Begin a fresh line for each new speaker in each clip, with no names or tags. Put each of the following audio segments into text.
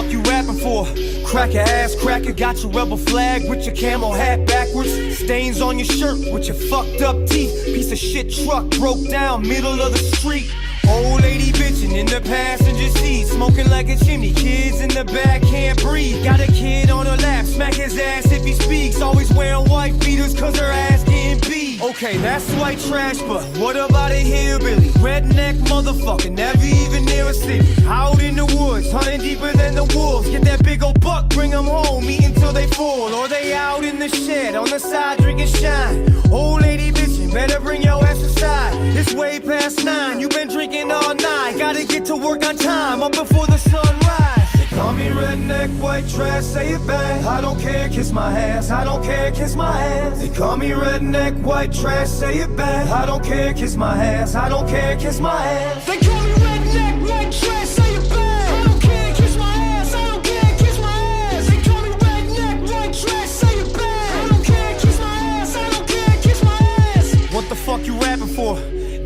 fuck you rapping for? Cracker ass cracker, got your rebel flag with your camo hat backwards. Stains on your shirt with your fucked up teeth. Piece of shit truck broke down middle of the street. Old lady bitchin' in the passenger seat, smoking like a chimney. Kids in the back can't breathe. Got a kid on her lap, smack his ass if he speaks. Always wearing white beaters cause her ass getting beat. Okay, that's white trash, but what about a hillbilly? Redneck motherfucker, never even near a city. Out in the woods, hunting deeper than the wolves. Get that big old buck, bring them home, eat until they full. Or they out in the shed, on the side drinking shine. Old lady bitchin', better bring your ass inside. It's way past 9, you been drinking all night. Gotta get to work on time, up before the sunrise. They call me redneck, white trash, say it back. I don't care, kiss my ass. I don't care, kiss my ass. They call me redneck, white trash, say it back. I don't care, kiss my ass. I don't care, kiss my ass. They call me redneck, white trash, say it back. I don't care, kiss my ass. I don't care, kiss my ass. They call me redneck, white trash, say it back. I don't care, kiss my ass. I don't care, kiss my ass. What the fuck you rapping for?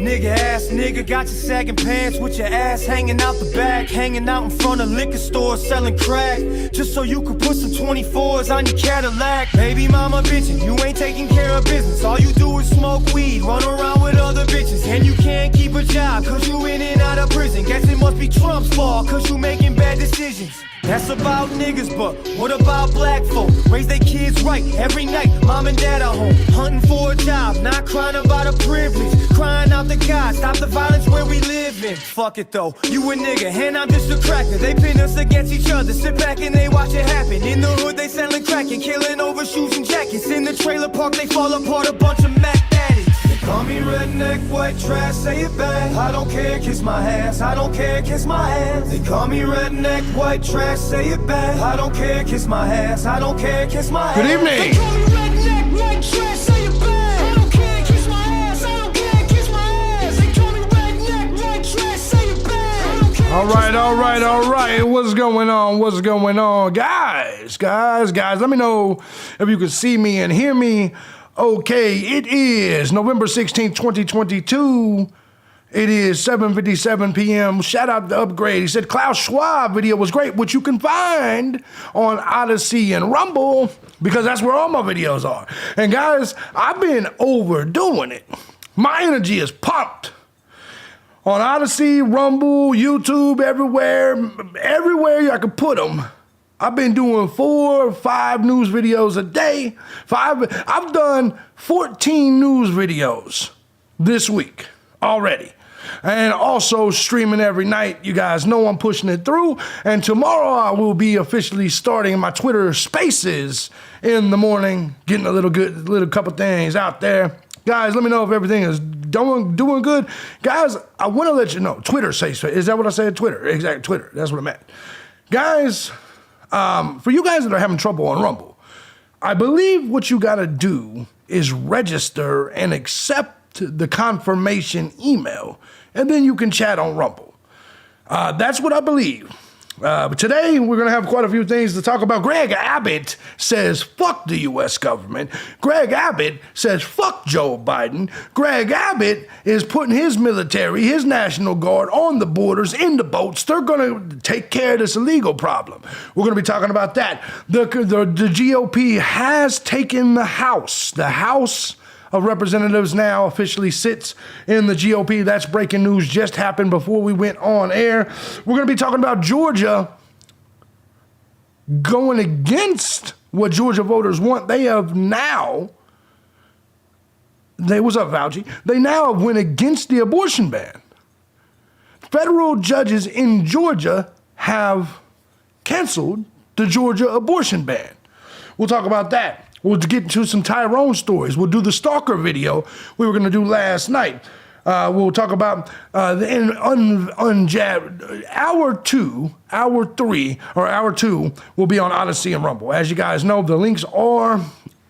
Nigga ass nigga, got your sagging pants with your ass hanging out the back. Hanging out in front of liquor stores selling crack, just so you could put some 24s on your Cadillac. Baby mama bitchin', you ain't taking care of business. All you do is smoke weed, run around with other bitches. And you can't keep a job cause you in and out of prison. Guess it must be Trump's fault cause you making bad decisions. That's about niggas, but what about black folk? Raise their kids right every night, mom and dad are home. Hunting for a job, not crying about a privilege. Crying out to God, stop the violence where we live in. Fuck it though, you a nigga, and I'm just a cracker. They pin us against each other, sit back and they watch it happen. In the hood they selling crack and killing over shoes and jackets. In the trailer park they fall apart, a bunch of Mac addicts. Call me redneck, white trash, say it back. I don't care, kiss my ass. I don't care, kiss my ass. They call me redneck, white trash, say it back. I don't care, kiss my ass. I don't care, kiss my ass.
Good evening.
They call me redneck, white trash, say it back. I don't care, kiss my ass. I don't care, kiss my ass. They call me redneck, white trash, say it back. I don't care.
All right. What's going on? Guys, let me know if you can see me and hear me. Okay, it is November 16th, 2022. It is 7:57 p.m. Shout out to Upgrade. He said Klaus Schwab video was great, which you can find on Odyssey and Rumble, because that's where all my videos are. And guys, I've been overdoing it. My energy is pumped. On Odyssey, Rumble, YouTube, everywhere I could put them. I've been doing 4 or 5 news videos a day. I've done 14 news videos this week already. And also streaming every night. You guys know I'm pushing it through. And tomorrow I will be officially starting my Twitter Spaces in the morning, getting a little couple things out there. Guys, let me know if everything is doing good. Guys, I want to let you know, Twitter Spaces. Is that what I said? Twitter, exactly, Twitter. That's what I meant. Guys, for you guys that are having trouble on Rumble, I believe what you got to do is register and accept the confirmation email, and then you can chat on Rumble. That's what I believe. But today, we're going to have quite a few things to talk about. Greg Abbott says, fuck the U.S. government. Greg Abbott says, fuck Joe Biden. Greg Abbott is putting his military, his National Guard on the borders, in the boats. They're going to take care of this illegal problem. We're going to be talking about that. The GOP has taken the House. The House of Representatives now officially sits in the GOP. That's breaking news, just happened before we went on air. We're going to be talking about Georgia going against what Georgia voters want. They have now, what's up, Fauci? They now went against the abortion ban. Federal judges in Georgia have canceled the Georgia abortion ban. We'll talk about that. We'll get into some Tyrone stories. We'll do the Stalker video we were going to do last night. We'll talk about unjabbed. Hour 2 will be on Odyssey and Rumble. As you guys know, the links are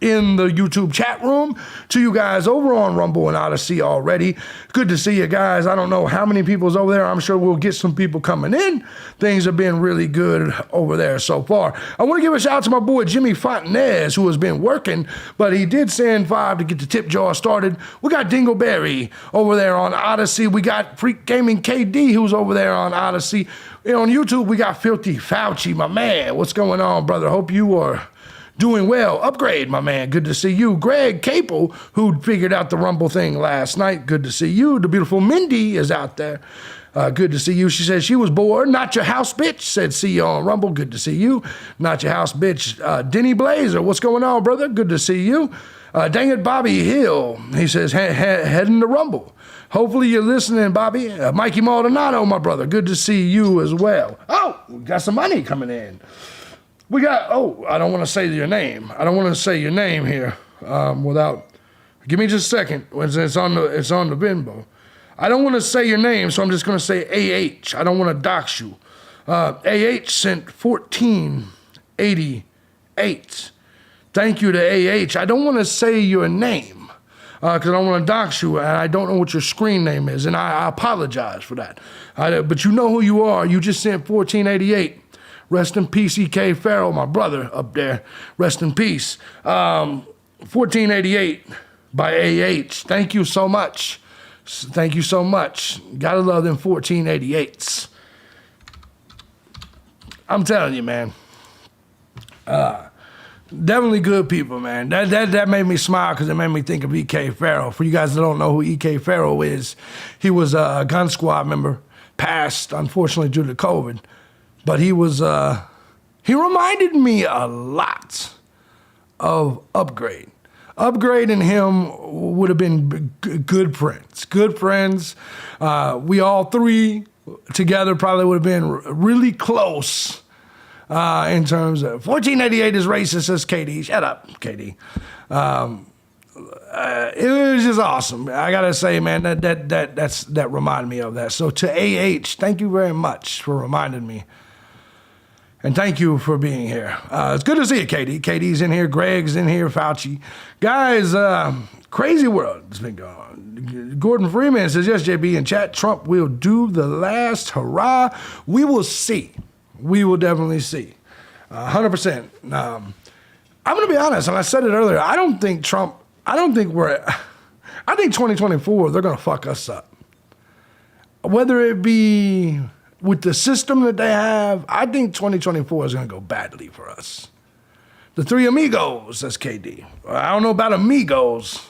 in the YouTube chat room to you guys over on Rumble and Odyssey already. Good to see you guys. I don't know how many people's over there. I'm sure we'll get some people coming in. Things have been really good over there so far. I want to give a shout out to my boy Jimmy Fontanez, who has been working, but he did send 5 to get the tip jar started. We got Dingleberry over there on Odyssey. We got Freak Gaming KD, who's over there on Odyssey. On YouTube, we got Filthy Fauci, my man. What's going on, brother? Hope you are doing well. Upgrade, my man. Good to see you. Greg Capel, who figured out the Rumble thing last night. Good to see you. The beautiful Mindy is out there. Good to see you. She said she was bored. Not your house, bitch. Said, see you on Rumble. Good to see you. Not your house, bitch. Denny Blazer, what's going on, brother? Good to see you. Dang it, Bobby Hill. He says, heading to Rumble. Hopefully you're listening, Bobby. Mikey Maldonado, my brother. Good to see you as well. Oh, we got some money coming in. We got, I don't want to say your name. I don't want to say your name here without, give me just a second. It's on the Venmo. I don't want to say your name, so I'm just going to say AH. I don't want to dox you. AH sent $14.88. Thank you to AH. I don't want to say your name because I don't want to dox you, and I don't know what your screen name is, and I apologize for that. But you know who you are. You just sent $14.88. Rest in peace, E.K. Farrell, my brother up there. Rest in peace. $14.88 by AH. Thank you so much. Thank you so much. Gotta love them 1488s. I'm telling you, man. Definitely good people, man. That made me smile because it made me think of E.K. Farrell. For you guys that don't know who E.K. Farrell is, he was a gun squad member, passed, unfortunately, due to COVID. But he was, he reminded me a lot of Upgrade. Upgrade and him would have been good friends. Good friends. We all three together probably would have been really close in terms of 1488 is racist, says KD. Shut up, KD. It was just awesome. I gotta say, man, that reminded me of that. So to AH, thank you very much for reminding me. And thank you for being here. It's good to see you, Katie. Katie's in here. Greg's in here. Fauci. Guys, crazy world has been going on. Gordon Freeman says, yes, JB, in chat, Trump will do the last hurrah. We will see. We will definitely see. 100%. I'm going to be honest, and I said it earlier, I think 2024, they're going to fuck us up. Whether it be with the system that they have, I think 2024 is going to go badly for us. The three amigos, says KD. I don't know about amigos.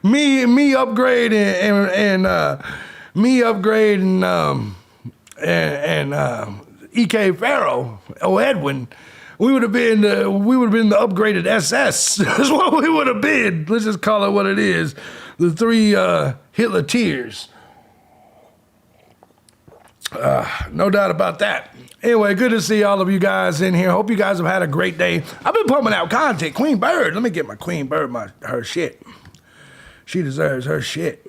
me upgrade and E.K. Farrell or Edwin. We would have been the upgraded SS. That's what we would have been. Let's just call it what it is. The three Hitler tears. No doubt about that. Anyway, good to see all of you guys in here. Hope you guys have had a great day. I've been pumping out content. Queen Bird. Let me get my Queen Bird her shit. She deserves her shit.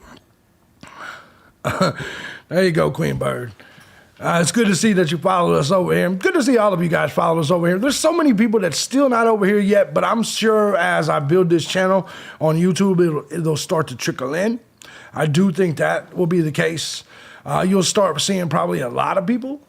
There you go, Queen Bird. It's good to see that you followed us over here. Good to see all of you guys follow us over here. There's so many people that's still not over here yet, but I'm sure as I build this channel on YouTube, it'll start to trickle in. I do think that will be the case. You'll start seeing probably a lot of people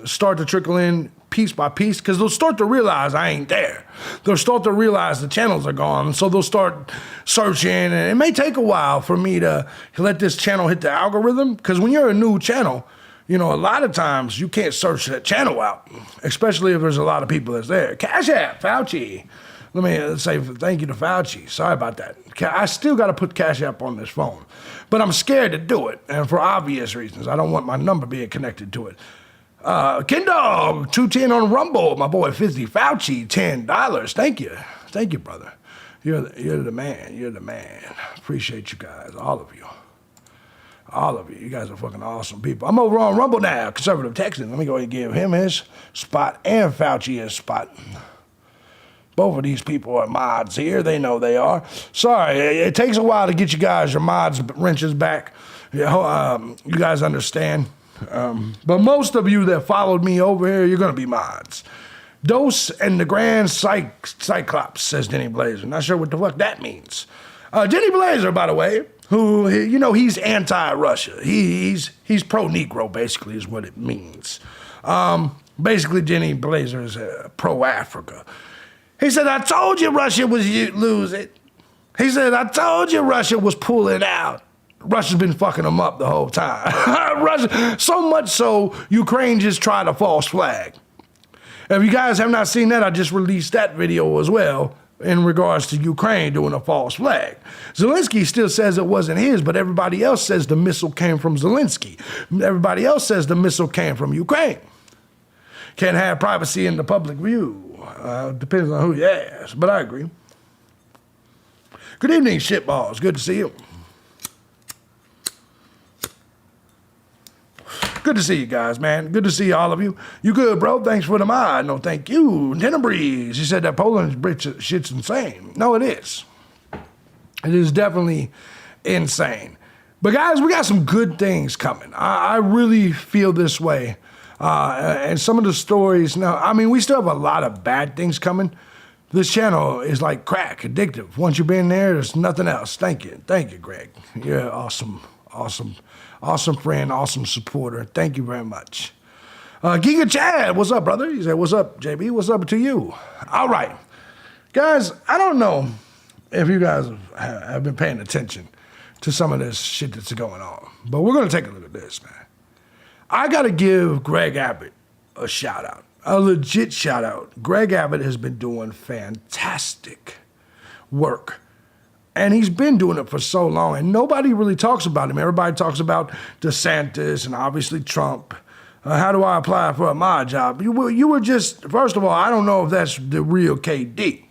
start to trickle in piece by piece because they'll start to realize I ain't there. They'll start to realize the channels are gone, so they'll start searching, and it may take a while for me to let this channel hit the algorithm because when you're a new channel, you know, a lot of times you can't search that channel out, especially if there's a lot of people that's there. Cash App, Fauci. Let me say thank you to Fauci. Sorry about that. I still got to put Cash App on this phone, but I'm scared to do it, and for obvious reasons. I don't want my number being connected to it. Ken Dog, 210 on Rumble. My boy Fizzy Fauci, $10. Thank you. Thank you, brother. You're the man. You're the man. Appreciate you guys, all of you. All of you. You guys are fucking awesome people. I'm over on Rumble now, Conservative Texan. Let me go ahead and give him his spot and Fauci his spot. Both of these people are mods here. They know they are. Sorry, it takes a while to get you guys your mods wrenches back. You guys understand. But most of you that followed me over here, you're going to be mods. Dose and the Grand Cyclops, says Denny Blazer. Not sure what the fuck that means. Denny Blazer, by the way, who, you know, he's anti-Russia. He's pro-Negro, basically, is what it means. Basically, Denny Blazer is pro-Africa. He said, I told you Russia was losing. He said, I told you Russia was pulling out. Russia's been fucking them up the whole time. Russia, so much so, Ukraine just tried a false flag. If you guys have not seen that, I just released that video as well in regards to Ukraine doing a false flag. Zelensky still says it wasn't his, but everybody else says the missile came from Zelensky. Everybody else says the missile came from Ukraine. Can't have privacy in the public view. Depends on who you ask, but I agree. Good evening, shitballs. Good to see you. Good to see you guys, man. Good to see all of you. You good, bro? Thanks for the mod. No, thank you. Tenebreeze. He said that Poland's shit's insane. No, it is. It is definitely insane. But guys, we got some good things coming. I really feel this way. And some of the stories, now, I mean, we still have a lot of bad things coming. This channel is like crack, addictive. Once you've been there, there's nothing else. Thank you. Thank you, Greg. You're awesome, awesome. Awesome friend, awesome supporter. Thank you very much. Giga Chad, what's up, brother? He said, what's up, JB? What's up to you? All right. Guys, I don't know if you guys have been paying attention to some of this shit that's going on, but we're going to take a look at this, man. I got to give Greg Abbott a shout out, a legit shout out. Greg Abbott has been doing fantastic work. And he's been doing it for so long, and nobody really talks about him. Everybody talks about DeSantis and obviously Trump. How do I apply for a mod job? You were just, first of all, I don't know if that's the real KD.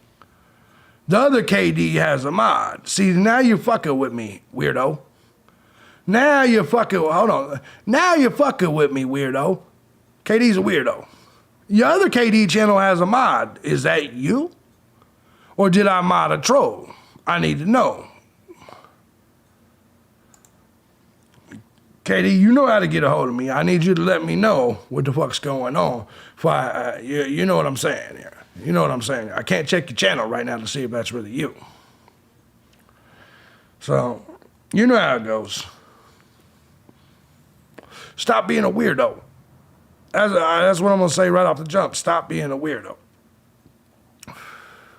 The other KD has a mod. See, now you're fucking with me, weirdo. Now you're fucking, hold on. Now you're fucking with me, weirdo. KD's a weirdo. Your other KD channel has a mod. Is that you? Or did I mod a troll? I need to know. KD, you know how to get a hold of me. I need you to let me know what the fuck's going on. You know what I'm saying here. You know what I'm saying. I can't check your channel right now to see if that's really you. So, you know how it goes. Stop being a weirdo. That's what I'm going to say right off the jump. Stop being a weirdo.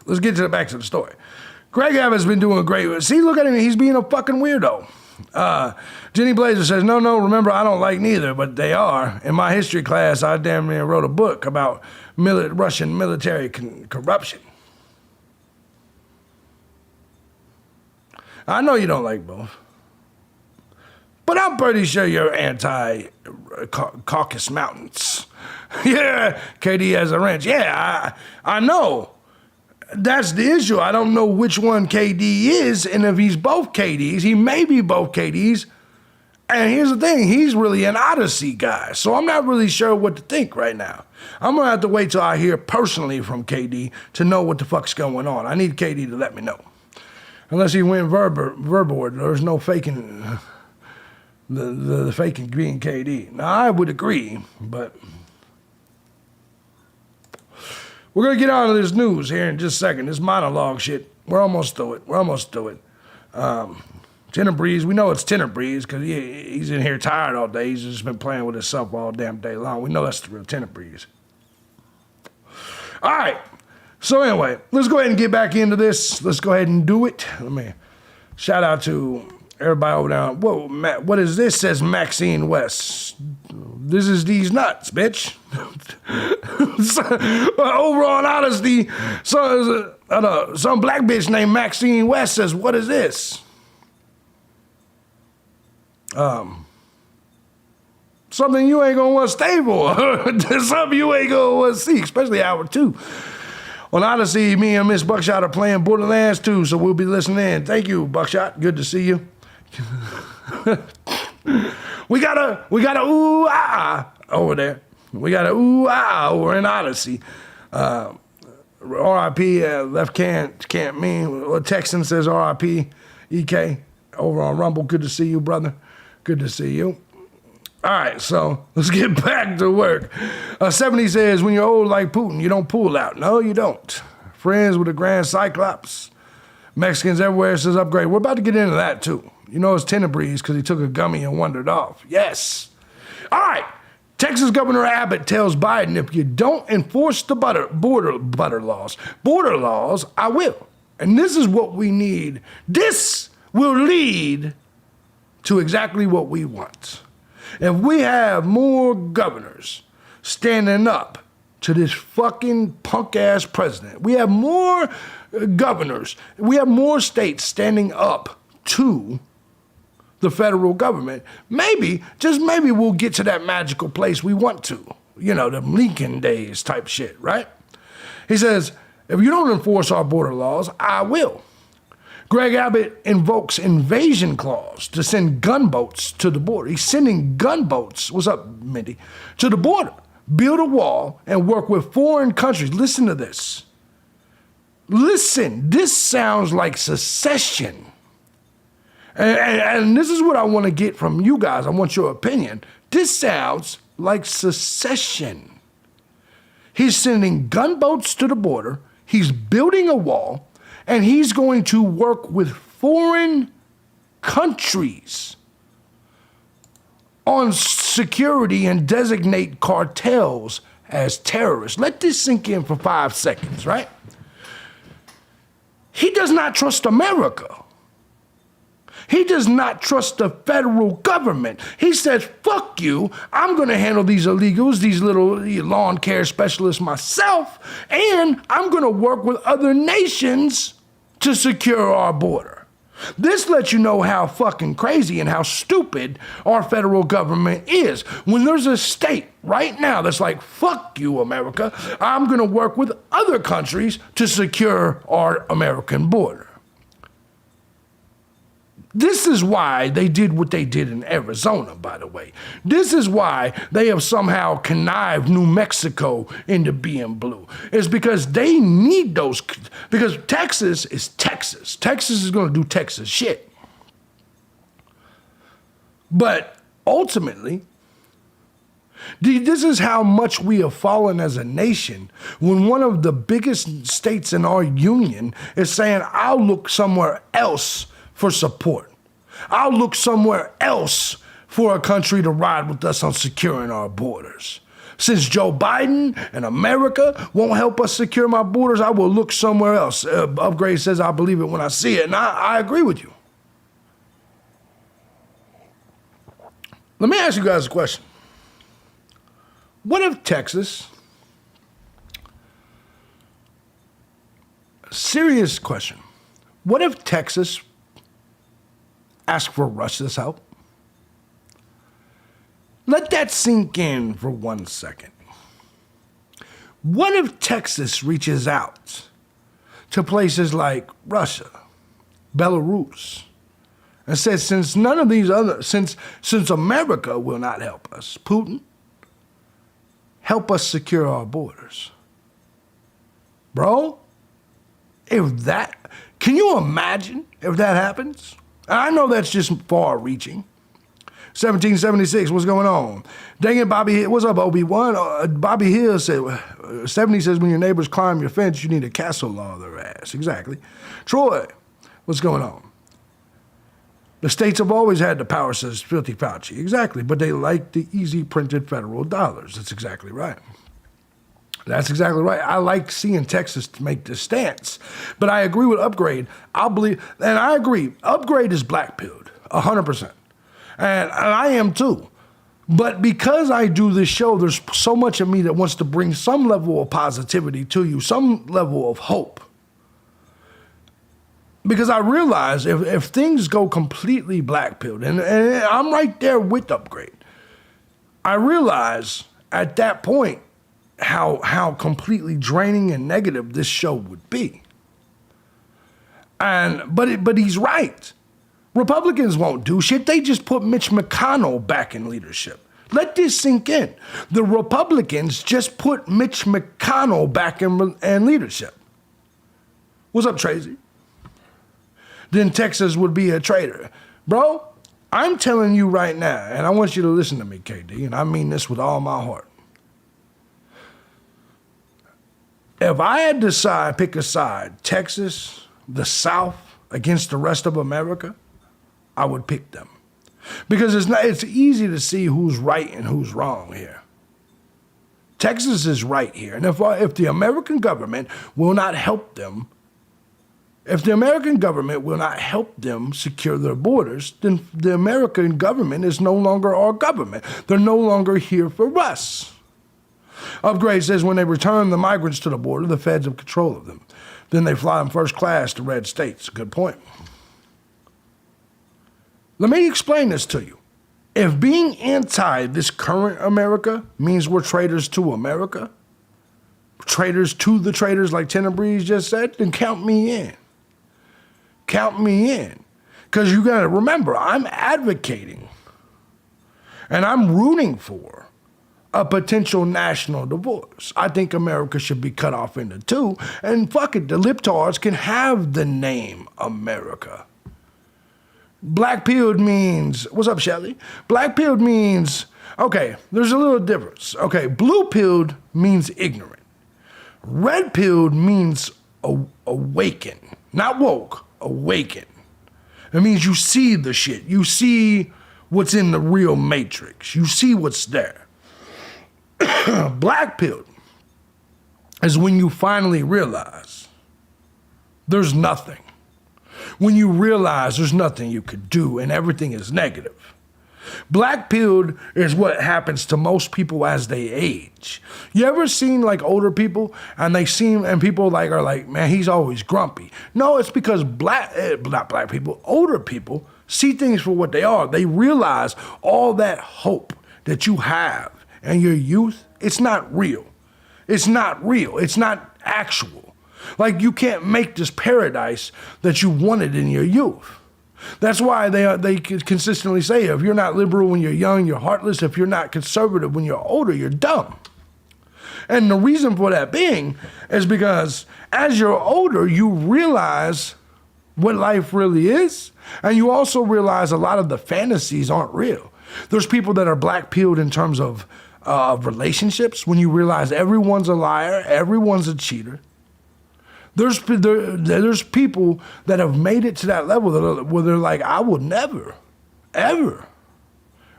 Let's get back to the story. Greg Abbott's been doing great. See, look at him. He's being a fucking weirdo. Jenny Blazer says, no, remember, I don't like neither, but they are. In my history class, I damn near wrote a book about Russian military corruption. I know you don't like both. But I'm pretty sure you're anti-Caucasus Mountains. Yeah, KD has a ranch. Yeah, I know. That's the issue. I don't know which one KD is, and if he's both KDs, he may be both KDs. And here's the thing, he's really an Odyssey guy, so I'm not really sure what to think right now. I'm gonna have to wait till I hear personally from KD to know what the fuck's going on. I need KD to let me know. Unless he went verbal, there's no faking the faking being KD. Now, I would agree, but we're going to get on to this news here in just a second. This monologue shit. We're almost through it. Tenebreeze, we know it's Tenebreeze because he's in here tired all day. He's just been playing with himself all damn day long. We know that's the real Tenebreeze. All right. So anyway, let's go ahead and get back into this. Let's go ahead and do it. Let me shout out to everybody over there. Whoa, what is this? Says Maxine West. This is these nuts, bitch. Over on Honesty, some black bitch named Maxine West says, what is this? Something you ain't gonna want to stay for. Something you ain't gonna want to see, especially hour 2. On Odyssey, me and Miss Buckshot are playing Borderlands 2, so we'll be listening in. Thank you, Buckshot. Good to see you. We got a ooh ah over there. We got a ooh ah over in Odyssey. R.I.P. Left can't mean. Well, Texan says R.I.P. EK over on Rumble. Good to see you, brother. Good to see you. All right, so let's get back to work. 70 says, when you're old like Putin, you don't pull out. No, you don't. Friends with a Grand Cyclops. Mexicans everywhere says upgrade. We're about to get into that, too. You know it's Tenebreeze because he took a gummy and wandered off. Yes. All right. Texas Governor Abbott tells Biden, if you don't enforce the border laws, I will. And this is what we need. This will lead to exactly what we want. If we have more governors standing up to this fucking punk-ass president, we have more governors, we have more states standing up to the federal government, maybe, just maybe we'll get to that magical place we want to. You know, the Lincoln days type shit, right? He says, if you don't enforce our border laws, I will. Greg Abbott invokes invasion clause to send gunboats to the border. He's sending gunboats, what's up, Mindy, to the border. Build a wall and work with foreign countries. Listen to this. Listen, this sounds like secession. And this is what I want to get from you guys. I want your opinion. This sounds like secession. He's sending gunboats to the border. He's building a wall. And he's going to work with foreign countries on security and designate cartels as terrorists. Let this sink in for 5 seconds, right? He does not trust America. He does not trust the federal government. He says, fuck you, I'm gonna handle these illegals, these little lawn care specialists myself, and I'm gonna work with other nations to secure our border. This lets you know how fucking crazy and how stupid our federal government is. When there's a state right now that's like, fuck you, America, I'm gonna work with other countries to secure our American border. This is why they did what they did in Arizona, by the way. This is why they have somehow connived New Mexico into being blue. It's because they need those, because Texas is Texas. Texas is going to do Texas shit. But ultimately, this is how much we have fallen as a nation when one of the biggest states in our union is saying, I'll look somewhere else for support. I'll look somewhere else for a country to ride with us on securing our borders. Since Joe Biden and America won't help us secure my borders, I will look somewhere else. Upgrade says, I believe it when I see it, and I agree with you. Let me ask you guys a question. What if Texas, serious question, what if Texas ask for Russia's help? Let that sink in for 1 second. What if Texas reaches out to places like Russia, Belarus, and says, since none of these other, since America will not help us, Putin, help us secure our borders. Bro, can you imagine if that happens? I know that's just far reaching. 1776, what's going on? Dang it, Bobby, what's up, Obi-Wan? Bobby Hill said, 70 says, when your neighbors climb your fence, you need a castle law their ass. Exactly. Troy, what's going on? The states have always had the power, says Filthy Fauci. Exactly, but they like the easy printed federal dollars. That's exactly right. That's exactly right. I like seeing Texas make this stance. But I agree with Upgrade. I agree, Upgrade is black-pilled, 100%. And I am too. But because I do this show, there's so much of me that wants to bring some level of positivity to you, some level of hope. Because I realize if things go completely black-pilled, and I'm right there with Upgrade, I realize at that point, how completely draining and negative this show would be. But he's right. Republicans won't do shit. They just put Mitch McConnell back in leadership. Let this sink in. The Republicans just put Mitch McConnell back in leadership. What's up, Tracy? Then Texas would be a traitor. Bro, I'm telling you right now, and I want you to listen to me, KD, and I mean this with all my heart. If I had to pick a side, Texas, the South, against the rest of America, I would pick them. Because it's easy to see who's right and who's wrong here. Texas is right here. And if the American government will not help them If the American government will not help them secure their borders, then the American government is no longer our government. They're no longer here for us. Upgrade says when they return the migrants to the border, the feds have control of them. Then they fly them first class to red states. Good point. Let me explain this to you. If being anti this current America means we're traitors to America, traitors to the traitors like Tenebreeze just said, then count me in. Count me in. Because you got to remember, I'm advocating and I'm rooting for a potential national divorce. I think America should be cut off into two, and fuck it, the libtards can have the name America. Black-pilled means, what's up, Shelly? Black-pilled means, okay, there's a little difference. Okay, blue-pilled means ignorant. Red-pilled means awaken, not woke, awaken. It means you see the shit. You see what's in the real matrix. You see what's there. Black-pilled is when you finally realize there's nothing. When you realize there's nothing you could do and everything is negative. Black-pilled is what happens to most people as they age. You ever seen like older people and people like are like, man, he's always grumpy. No, it's because not black people, older people see things for what they are. They realize all that hope that you have in your youth, it's not real. It's not real. It's not actual. Like you can't make this paradise that you wanted in your youth. That's why they consistently say, if you're not liberal when you're young, you're heartless. If you're not conservative when you're older, you're dumb. And the reason for that being is because as you're older, you realize what life really is. And you also realize a lot of the fantasies aren't real. There's people that are black-pilled in terms of relationships when you realize everyone's a liar, everyone's a cheater. There's people that have made it to that level where they're like, I would never, ever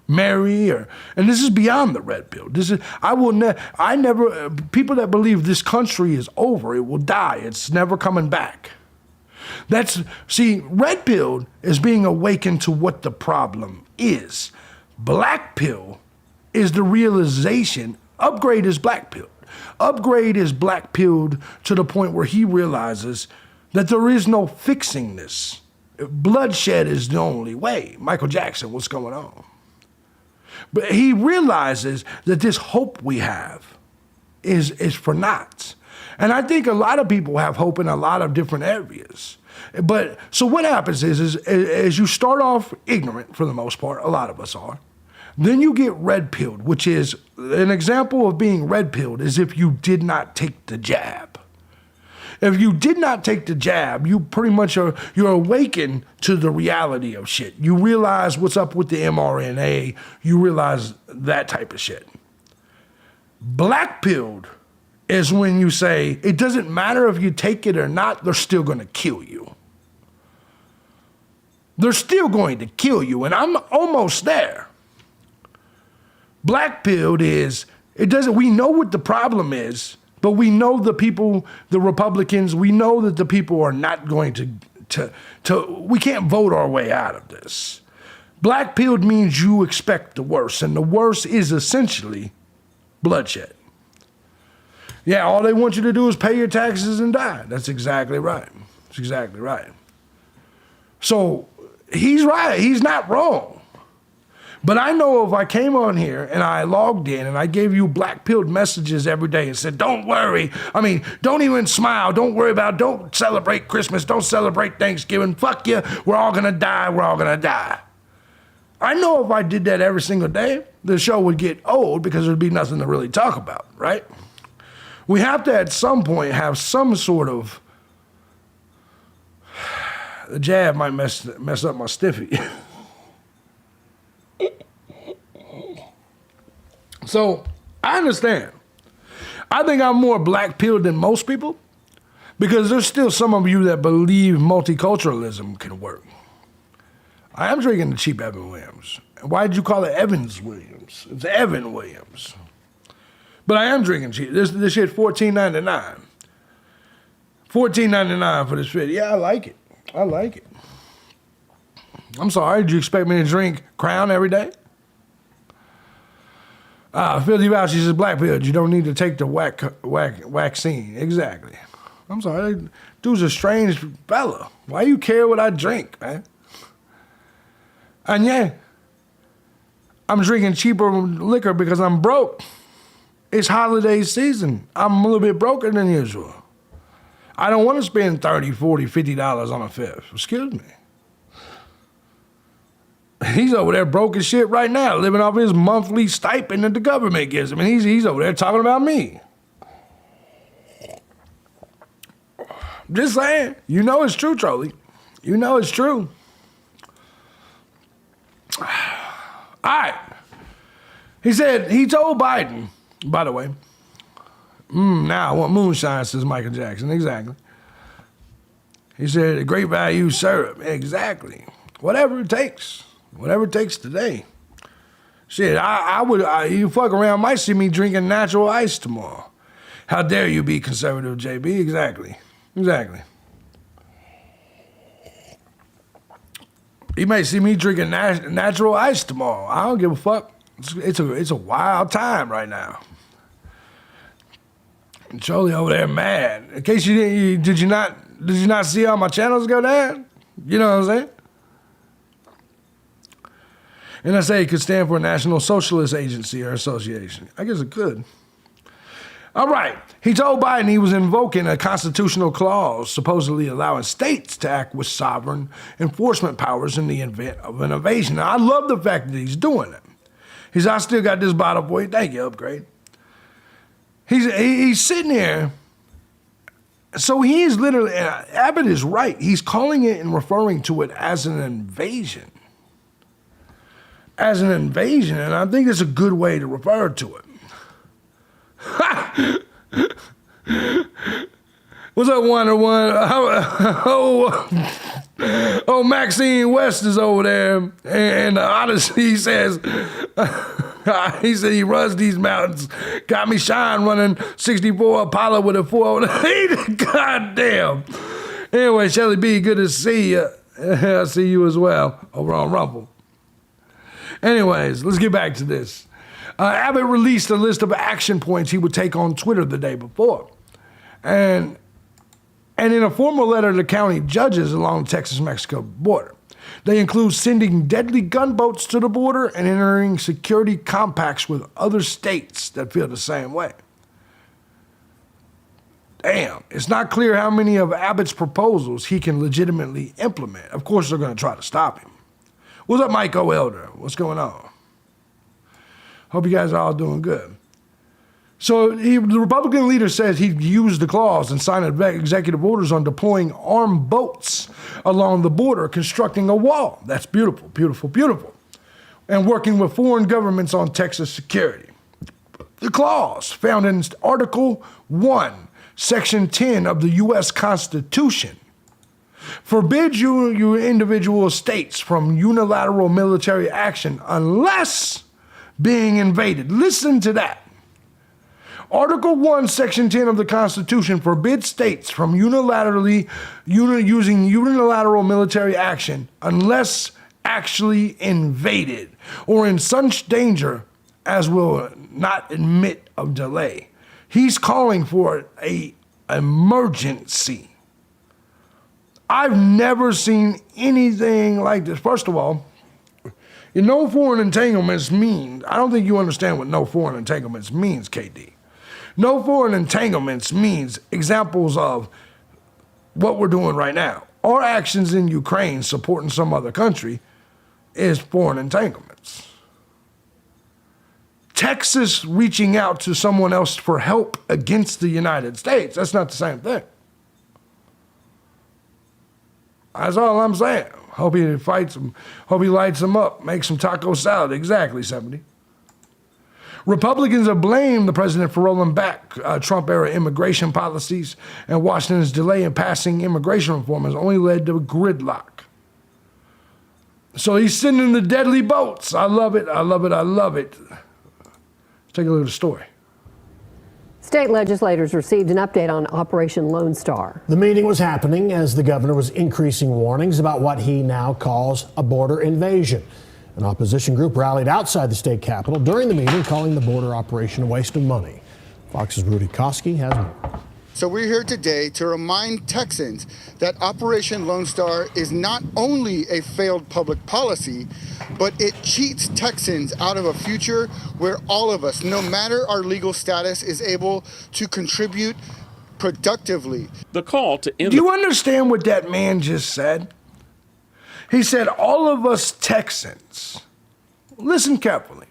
marry and this is beyond the red pill. People that believe this country is over, it will die, it's never coming back. Red pill is being awakened to what the problem is. Black pill is the realization. Upgrade is black pill. Upgrade is black-pilled to the point where he realizes that there is no fixing this. Bloodshed is the only way. Michael Jackson, what's going on? But he realizes that this hope we have is for naught. And I think a lot of people have hope in a lot of different areas. But so what happens is you start off ignorant for the most part, a lot of us are. Then you get red-pilled, which is an example of being red-pilled is if you did not take the jab. If you did not take the jab, you pretty much you're awakened to the reality of shit. You realize what's up with the mRNA. You realize that type of shit. Black-pilled is when you say, it doesn't matter if you take it or not, they're still going to kill you. They're still going to kill you, and I'm almost there. Black-pilled is, we know what the problem is, but we know the people, the Republicans, we know that the people are not going to we can't vote our way out of this. Black-pilled means you expect the worst, and the worst is essentially bloodshed. Yeah, all they want you to do is pay your taxes and die. That's exactly right. That's exactly right. So he's right. He's not wrong. But I know if I came on here and I logged in and I gave you black-pilled messages every day and said, don't worry. Don't even smile. Don't celebrate Christmas. Don't celebrate Thanksgiving. Fuck you. We're all going to die. We're all going to die. I know if I did that every single day, the show would get old because there'd be nothing to really talk about, right? We have to at some point have some sort of, the jab might mess up my stiffy. So, I understand. I think I'm more black-pilled than most people because there's still some of you that believe multiculturalism can work. I am drinking the cheap Evan Williams. Why did you call it Evans Williams? It's Evan Williams. But I am drinking cheap. This shit $14.99. $14.99 for this fit. Yeah, I like it. I like it. I'm sorry, did you expect me to drink Crown every day? Filthy Fauci says black pills. You don't need to take the vaccine. Exactly. I'm sorry, dude's a strange fella. Why you care what I drink, man? And yeah, I'm drinking cheaper liquor because I'm broke. It's holiday season. I'm a little bit broker than usual. I don't want to spend $30, $40, $50 on a fifth. Excuse me. He's over there broke as shit right now, living off his monthly stipend that the government gives him. And he's over there talking about me. Just saying. You know it's true, Trolley. You know it's true. All right. He said, he told Biden, by the way, now I want moonshine, says Michael Jackson. Exactly. He said, a great value syrup. Exactly. Whatever it takes. Whatever it takes today. Shit, you fuck around, might see me drinking natural ice tomorrow. How dare you be conservative, JB? Exactly. Exactly. You may see me drinking natural ice tomorrow. I don't give a fuck. It's a wild time right now. And Charlie over there mad. In case you didn't, did you not see all my channels go down? You know what I'm saying? NSA could stand for National Socialist Agency or Association. I guess it could. All right. He told Biden he was invoking a constitutional clause supposedly allowing states to act with sovereign enforcement powers in the event of an invasion. Now, I love the fact that he's doing it. He said, I still got this bottle for you. Thank you, Upgrade. He's sitting there. So he's literally, Abbott is right. He's calling it and referring to it as an invasion. As an invasion, and I think it's a good way to refer to it. What's up, Wonder One? Maxine West is over there, and Odyssey says, he said he runs these mountains. Got me shine running 64 Apollo with a 408. God damn. Anyway, Shelly B, good to see you. I see you as well over on Rumble. Anyways, let's get back to this. Abbott released a list of action points he would take on Twitter the day before. And in a formal letter to county judges along the Texas-Mexico border, they include sending deadly gunboats to the border and entering security compacts with other states that feel the same way. Damn, it's not clear how many of Abbott's proposals he can legitimately implement. Of course, they're going to try to stop him. What's up, Mike O. Elder? What's going on? Hope you guys are all doing good. So the Republican leader says he'd use the clause and sign executive orders on deploying armed boats along the border, constructing a wall. That's beautiful, beautiful, beautiful. And working with foreign governments on Texas security. The clause, found in Article 1, Section 10 of the U.S. Constitution, forbids you individual states from unilateral military action unless being invaded. Listen to that. Article 1, Section 10 of the Constitution forbids states from using unilateral military action unless actually invaded or in such danger as will not admit of delay. He's calling for an emergency. I've never seen anything like this. First of all, no foreign entanglements mean, I don't think you understand what no foreign entanglements means, KD. No foreign entanglements means examples of what we're doing right now. Our actions in Ukraine supporting some other country is foreign entanglements. Texas reaching out to someone else for help against the United States, that's not the same thing. That's all I'm saying. Hope he fights them. Hope he lights them up. Makes some taco salad. Exactly, 70. Republicans have blamed the president for rolling back Trump-era immigration policies, and Washington's delay in passing immigration reform has only led to gridlock. So he's sending the deadly boats. I love it. I love it. I love it. Let's take a look at the story.
State legislators received an update on Operation Lone Star.
The meeting was happening as the governor was increasing warnings about what he now calls a border invasion. An opposition group rallied outside the state capitol during the meeting, calling the border operation a waste of money. Fox's Rudy Koski has more.
So we're here today to remind Texans that Operation Lone Star is not only a failed public policy, but it cheats Texans out of a future where all of us, no matter our legal status, is able to contribute productively.
The call to end.
Do you understand what that man just said? He said, all of us Texans, listen carefully.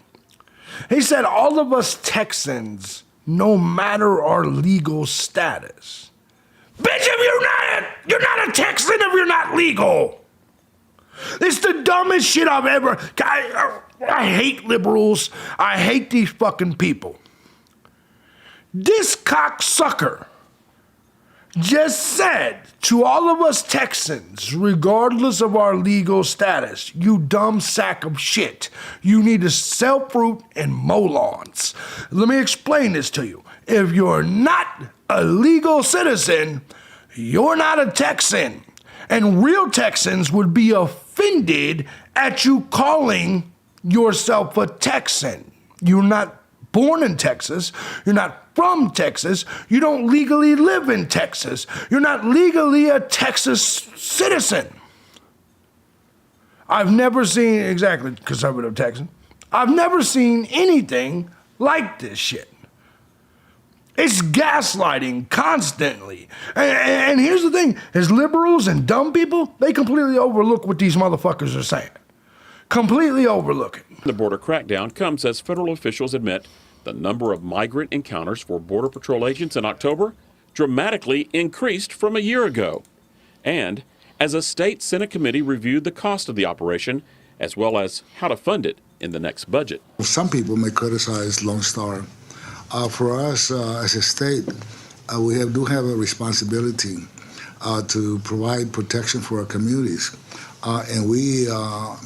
He said, all of us Texans, no matter our legal status. Bitch, if you're not a Texan if you're not legal. It's the dumbest shit I've ever. I hate liberals. I hate these fucking people. This cocksucker just said to all of us Texans, regardless of our legal status, you dumb sack of shit, you need to sell fruit and mow lawns. Let me explain this to you. If you're not a legal citizen, you're not a Texan. And real Texans would be offended at you calling yourself a Texan. You're not born in Texas. You're not from Texas. You don't legally live in Texas. You're not legally a Texas citizen. I've never seen, exactly, conservative Texan. I've never seen anything like this shit. It's gaslighting constantly. And here's the thing, as liberals and dumb people, they completely overlook what these motherfuckers are saying. Completely overlook it.
The border crackdown comes as federal officials admit the number of migrant encounters for Border Patrol agents in October dramatically increased from a year ago. And as a state Senate committee reviewed the cost of the operation, as well as how to fund it in the next budget.
Some people may criticize Lone Star. For us as a state, we do have a responsibility to provide protection for our communities. And we,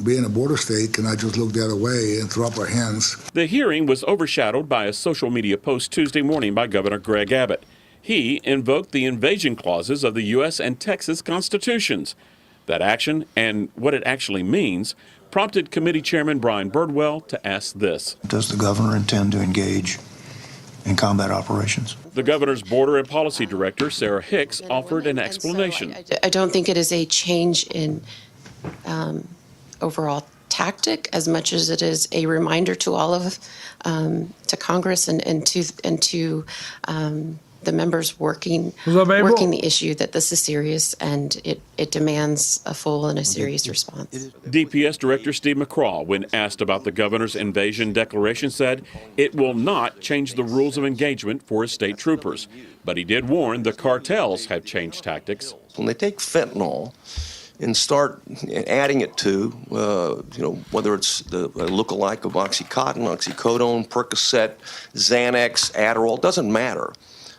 being a border state, cannot just look the other way and throw up our hands.
The hearing was overshadowed by a social media post Tuesday morning by Governor Greg Abbott. He invoked the invasion clauses of the U.S. and Texas constitutions. That action, and what it actually means, prompted committee chairman Brian Birdwell to ask this.
Does the governor intend to engage in combat operations?
The governor's border and policy director, Sarah Hicks, offered an explanation.
I don't think it is a change in overall tactic as much as it is a reminder to all of to Congress and to the members working the issue that this is serious and it demands a full and a serious response.
DPS Director Steve McCraw, when asked about the governor's invasion declaration, said it will not change the rules of engagement for his state troopers. But he did warn the cartels have changed tactics.
When they take fentanyl and start adding it to, whether it's the look-alike of Oxycontin, Oxycodone, Percocet, Xanax, Adderall, doesn't matter.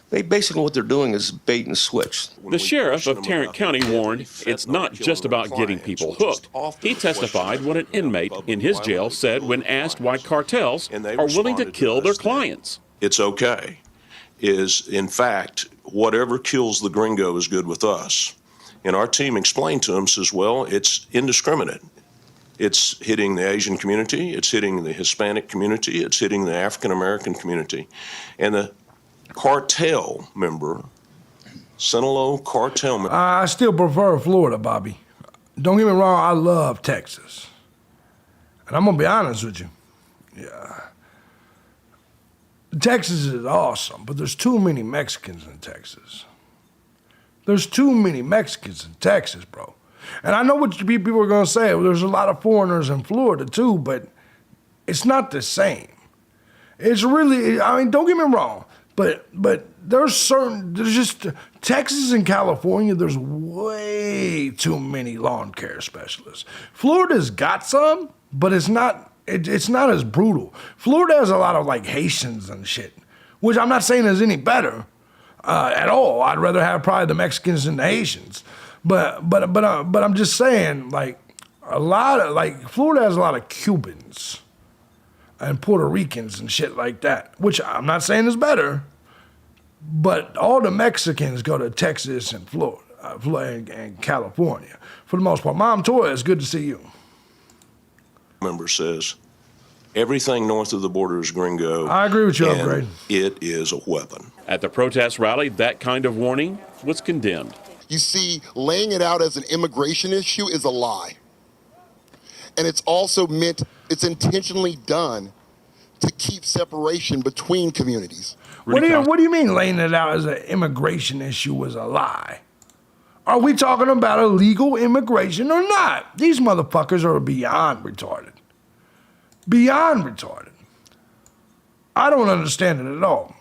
Basically what they're doing is bait and switch.
The sheriff of Tarrant County warned it's not just about getting people hooked. He testified what an inmate in his jail said when asked why cartels are willing to kill their clients.
It's okay. In fact, whatever kills the gringo is good with us. And our team explained to him, says, well, it's indiscriminate. It's hitting the Asian community, it's hitting the Hispanic community, it's hitting the African American community. And the cartel member, Sinaloa cartel member.
I still prefer Florida, Bobby. Don't get me wrong, I love Texas. And I'm gonna be honest with you. Yeah. Texas is awesome, but there's too many Mexicans in Texas. There's too many Mexicans in Texas, bro. And I know what people are gonna say. Well, there's a lot of foreigners in Florida too, but it's not the same. It's really, I mean, don't get me wrong, but there's just, Texas and California, there's way too many lawn care specialists. Florida's got some, but it's not as brutal. Florida has a lot of like Haitians and shit, which I'm not saying is any better at all. I'd rather have probably the Mexicans than the Haitians. But I'm just saying, like, Florida has a lot of Cubans and Puerto Ricans and shit like that, which I'm not saying is better. But all the Mexicans go to Texas and Florida and California for the most part. Mom Toya, it's good to see you.
Member says everything north of the border is gringo.
I agree with you,
and
Upgrade.
It is a weapon.
At the protest rally, that kind of warning was condemned.
You see, laying it out as an immigration issue is a lie. And it's also it's intentionally done to keep separation between communities.
What do you mean laying it out as an immigration issue was a lie? Are we talking about illegal immigration or not? These motherfuckers are beyond retarded. Beyond retarded. I don't understand it at all.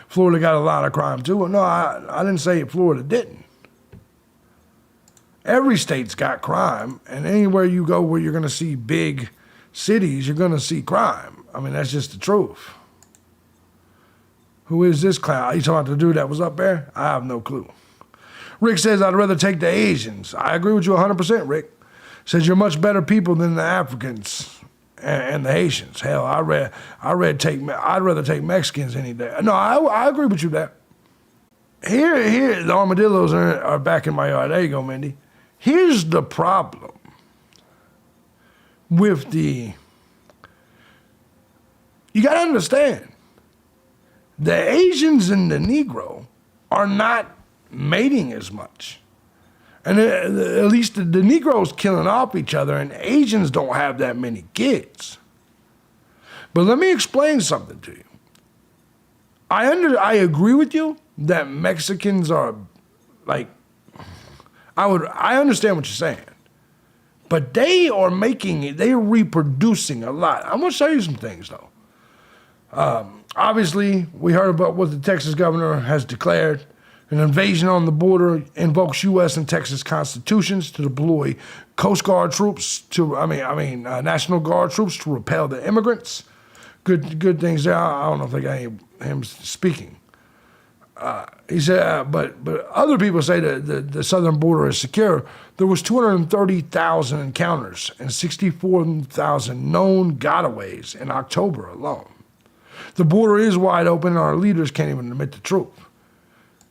Florida got a lot of crime too. No, I didn't say Florida didn't. Every state's got crime, and anywhere you go where you're going to see big cities, you're going to see crime. I mean, that's just the truth. Who is this clown? Are you talking about the dude that was up there? I have no clue. Rick says, I'd rather take the Asians. I agree with you 100%, Rick. Says you're much better people than the Africans and the Haitians. Hell, I'd rather take Mexicans any day. No, I agree with you there. Here, the armadillos are back in my yard. There you go, Mindy. Here's the problem with you got to understand, the Asians and the Negro are not mating as much. And at least the Negroes killing off each other, and Asians don't have that many kids. But let me explain something to you. I agree with you that Mexicans are like, I understand what you're saying. But they are they're reproducing a lot. I'm gonna show you some things though. Obviously, we heard about what the Texas governor has declared. An invasion on the border invokes U.S. and Texas constitutions to deploy Coast Guard troops National Guard troops to repel the immigrants. Good things there. I don't know if they got him speaking. He said, but other people say that the southern border is secure. There was 230,000 encounters and 64,000 known gotaways in October alone. The border is wide open, and our leaders can't even admit the truth.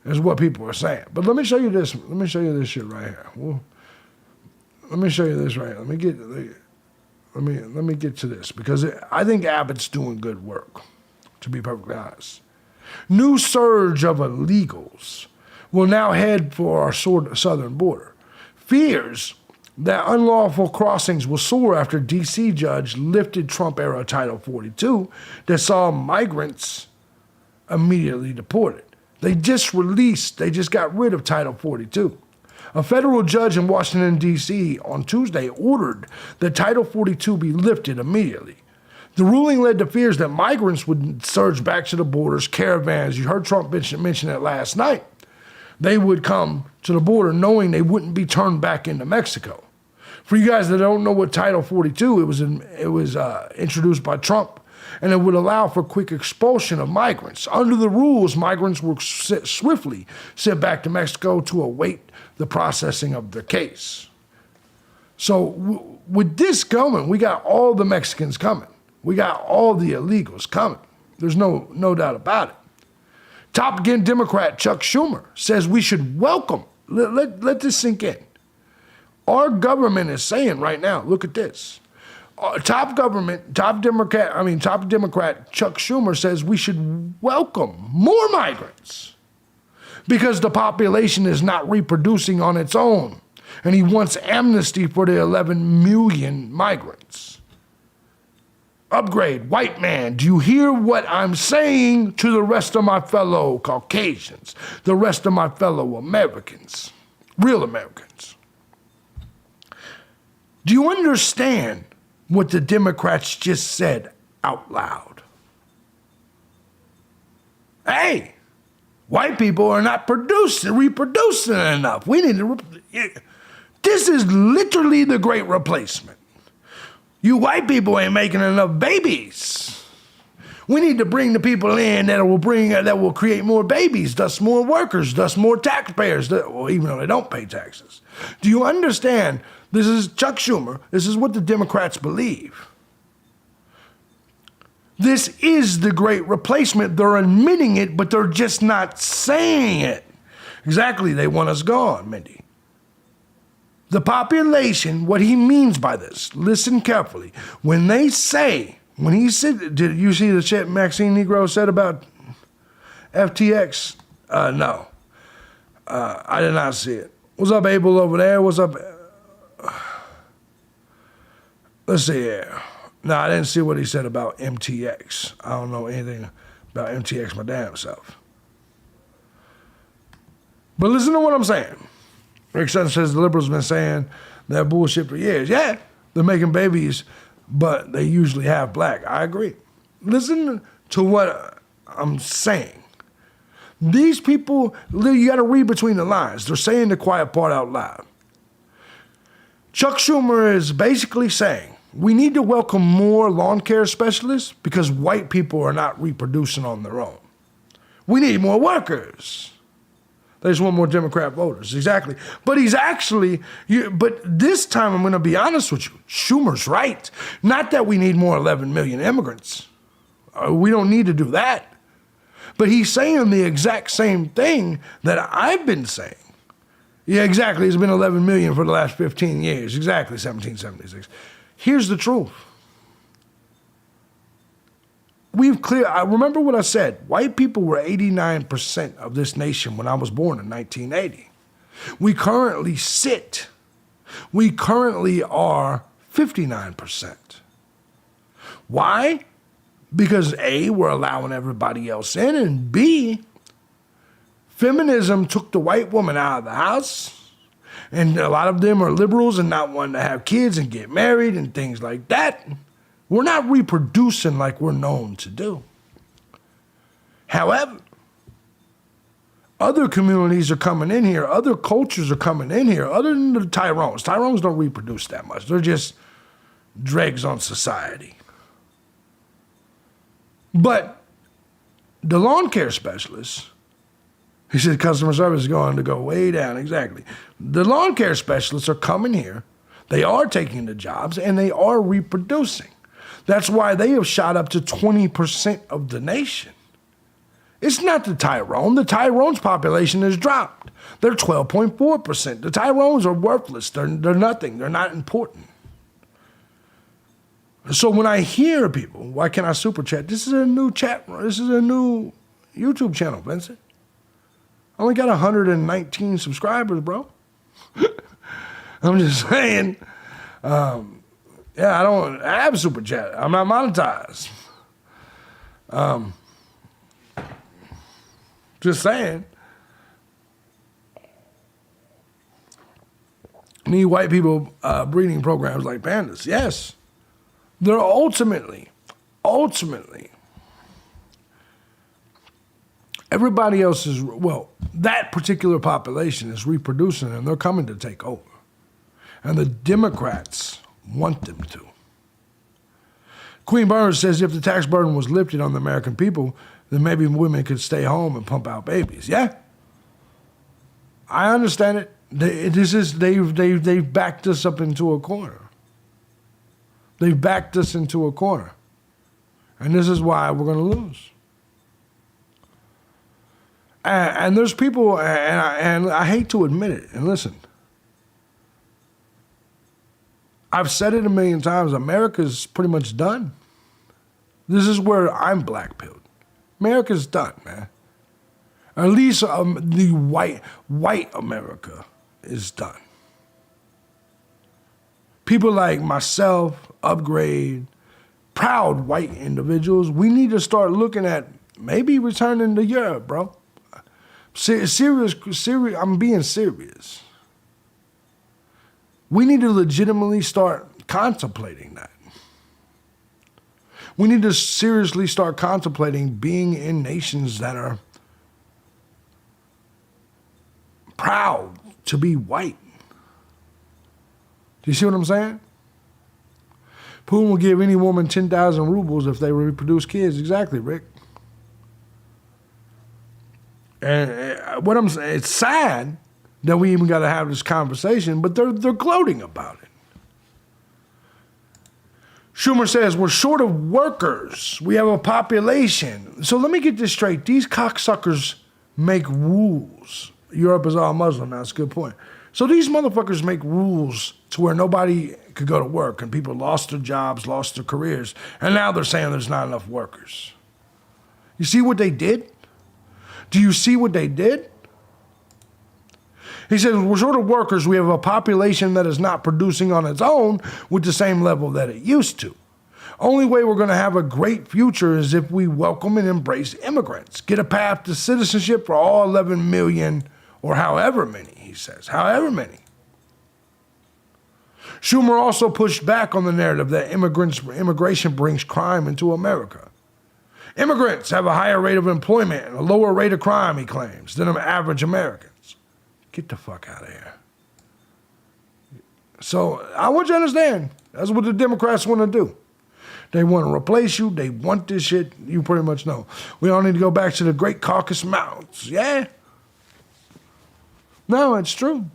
Is what people are saying. But let me show you this. Let me show you this shit right here. Let me show you this right here. Let me get to this because I think Abbott's doing good work. To be perfectly honest, new surge of illegals will now head for our southern border. Fears that unlawful crossings will soar after D.C. judge lifted Trump-era Title 42 that saw migrants immediately deported. They just got rid of Title 42. A federal judge in Washington, D.C. on Tuesday ordered that Title 42 be lifted immediately. The ruling led to fears that migrants would surge back to the borders, caravans. You heard Trump mention it last night. They would come to the border knowing they wouldn't be turned back into Mexico. For you guys that don't know what Title 42, it was introduced by Trump, and it would allow for quick expulsion of migrants. Under the rules, migrants were swiftly sent back to Mexico to await the processing of their case. So with this coming, we got all the Mexicans coming. We got all the illegals coming. There's no doubt about it. Top Democrat Chuck Schumer says we should welcome, let this sink in. Our government is saying right now, look at this. Top Democrat Chuck Schumer says we should welcome more migrants because the population is not reproducing on its own, and he wants amnesty for the 11 million migrants. Upgrade, white man, do you hear what I'm saying to the rest of my fellow Caucasians, the rest of my fellow Americans, real Americans? Do you understand what the Democrats just said out loud? Hey, white people are not reproducing enough. We need to. This is literally the great replacement. You white people ain't making enough babies. We need to bring the people in that will create more babies, thus more workers, thus more taxpayers, even though they don't pay taxes. Do you understand? This is Chuck Schumer. This is what the Democrats believe. This is the great replacement. They're admitting it, but they're just not saying it. Exactly, they want us gone, Mindy. The population, what he means by this, listen carefully. When he said, did you see the shit Maxine Negro said about FTX? No. I did not see it. What's up, Abel, over there? What's up? Let's see here. No, I didn't see what he said about MTX. I don't know anything about MTX my damn self. But listen to what I'm saying. Rick Sutton says the liberals have been saying that bullshit for years. Yeah, they're making babies, but they usually have black. I agree. Listen to what I'm saying. These people, you got to read between the lines. They're saying the quiet part out loud. Chuck Schumer is basically saying we need to welcome more lawn care specialists because white people are not reproducing on their own. We need more workers. They just want more Democrat voters, exactly. But he's actually, but this time I'm going to be honest with you, Schumer's right. Not that we need more 11 million immigrants. We don't need to do that. But he's saying the exact same thing that I've been saying. Yeah, exactly. It's been 11 million for the last 15 years. Exactly, 1776. Here's the truth. I remember what I said. White people were 89% of this nation when I was born in 1980. We currently are 59%. Why? Because A, we're allowing everybody else in, and B, feminism took the white woman out of the house, and a lot of them are liberals and not wanting to have kids and get married and things like that. We're not reproducing like we're known to do. However, other communities are coming in here, other cultures are coming in here, other than the Tyrones. Tyrones don't reproduce that much. They're just dregs on society. But the lawn care specialists, he said customer service is going to go way down, exactly. The lawn care specialists are coming here, they are taking the jobs, and they are reproducing. That's why they have shot up to 20% of the nation. It's not the Tyrone. The Tyrone's population has dropped. They're 12.4%. The Tyrones are worthless. They're nothing. They're not important. So when I hear people, why can't I super chat? This is a new chat. This is a new YouTube channel, Vincent. I only got 119 subscribers, bro. I'm just saying. I don't have super chat. I'm not monetized. Just saying. Need white people breeding programs like pandas. Yes. They're ultimately, everybody else is, that particular population is reproducing and they're coming to take over. And the Democrats want them to. Queen Burns says if the tax burden was lifted on the American people, then maybe women could stay home and pump out babies. Yeah, I understand it. They've backed us up into a corner. They've backed us into a corner. And this is why we're going to lose. And there's people, and I hate to admit it, and listen, I've said it a million times, America's pretty much done. This is where I'm black-pilled. America's done, man. At least the white America is done. People like myself, Upgrade, proud white individuals, we need to start looking at maybe returning to Europe, bro. Serious, I'm being serious. We need to legitimately start contemplating that. We need to seriously start contemplating being in nations that are proud to be white. Do you see what I'm saying? Putin will give any woman 10,000 rubles if they reproduce kids. Exactly, Rick. And what I'm saying, it's sad that we even got to have this conversation, but they're gloating about it. Schumer says, we're short of workers. We have a population. So let me get this straight. These cocksuckers make rules. Europe is all Muslim now. That's a good point. So these motherfuckers make rules to where nobody could go to work and people lost their jobs, lost their careers. And now they're saying there's not enough workers. You see what they did? Do you see what they did? He says, we're short of workers. We have a population that is not producing on its own with the same level that it used to. Only way we're going to have a great future is if we welcome and embrace immigrants. Get a path to citizenship for all 11 million or however many, he says. However many. Schumer also pushed back on the narrative that immigration brings crime into America. Immigrants have a higher rate of employment and a lower rate of crime, he claims, than average Americans. Get the fuck out of here. So I want you to understand, that's what the Democrats want to do. They want to replace you. They want this shit. You pretty much know. We all need to go back to the Great Caucasus Mountains. Yeah? No, it's true.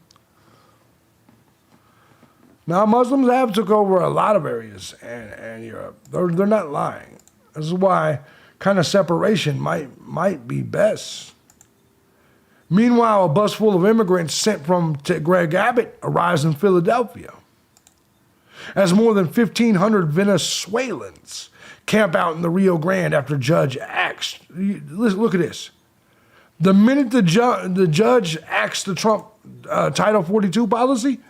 Now, Muslims have took over a lot of areas in Europe. They're not lying. This is why kind of separation might be best. Meanwhile, a bus full of immigrants sent from Greg Abbott arrives in Philadelphia. As more than 1,500 Venezuelans camp out in the Rio Grande after judge axed. Look at this. The minute the judge axed the Trump Title 42 policy,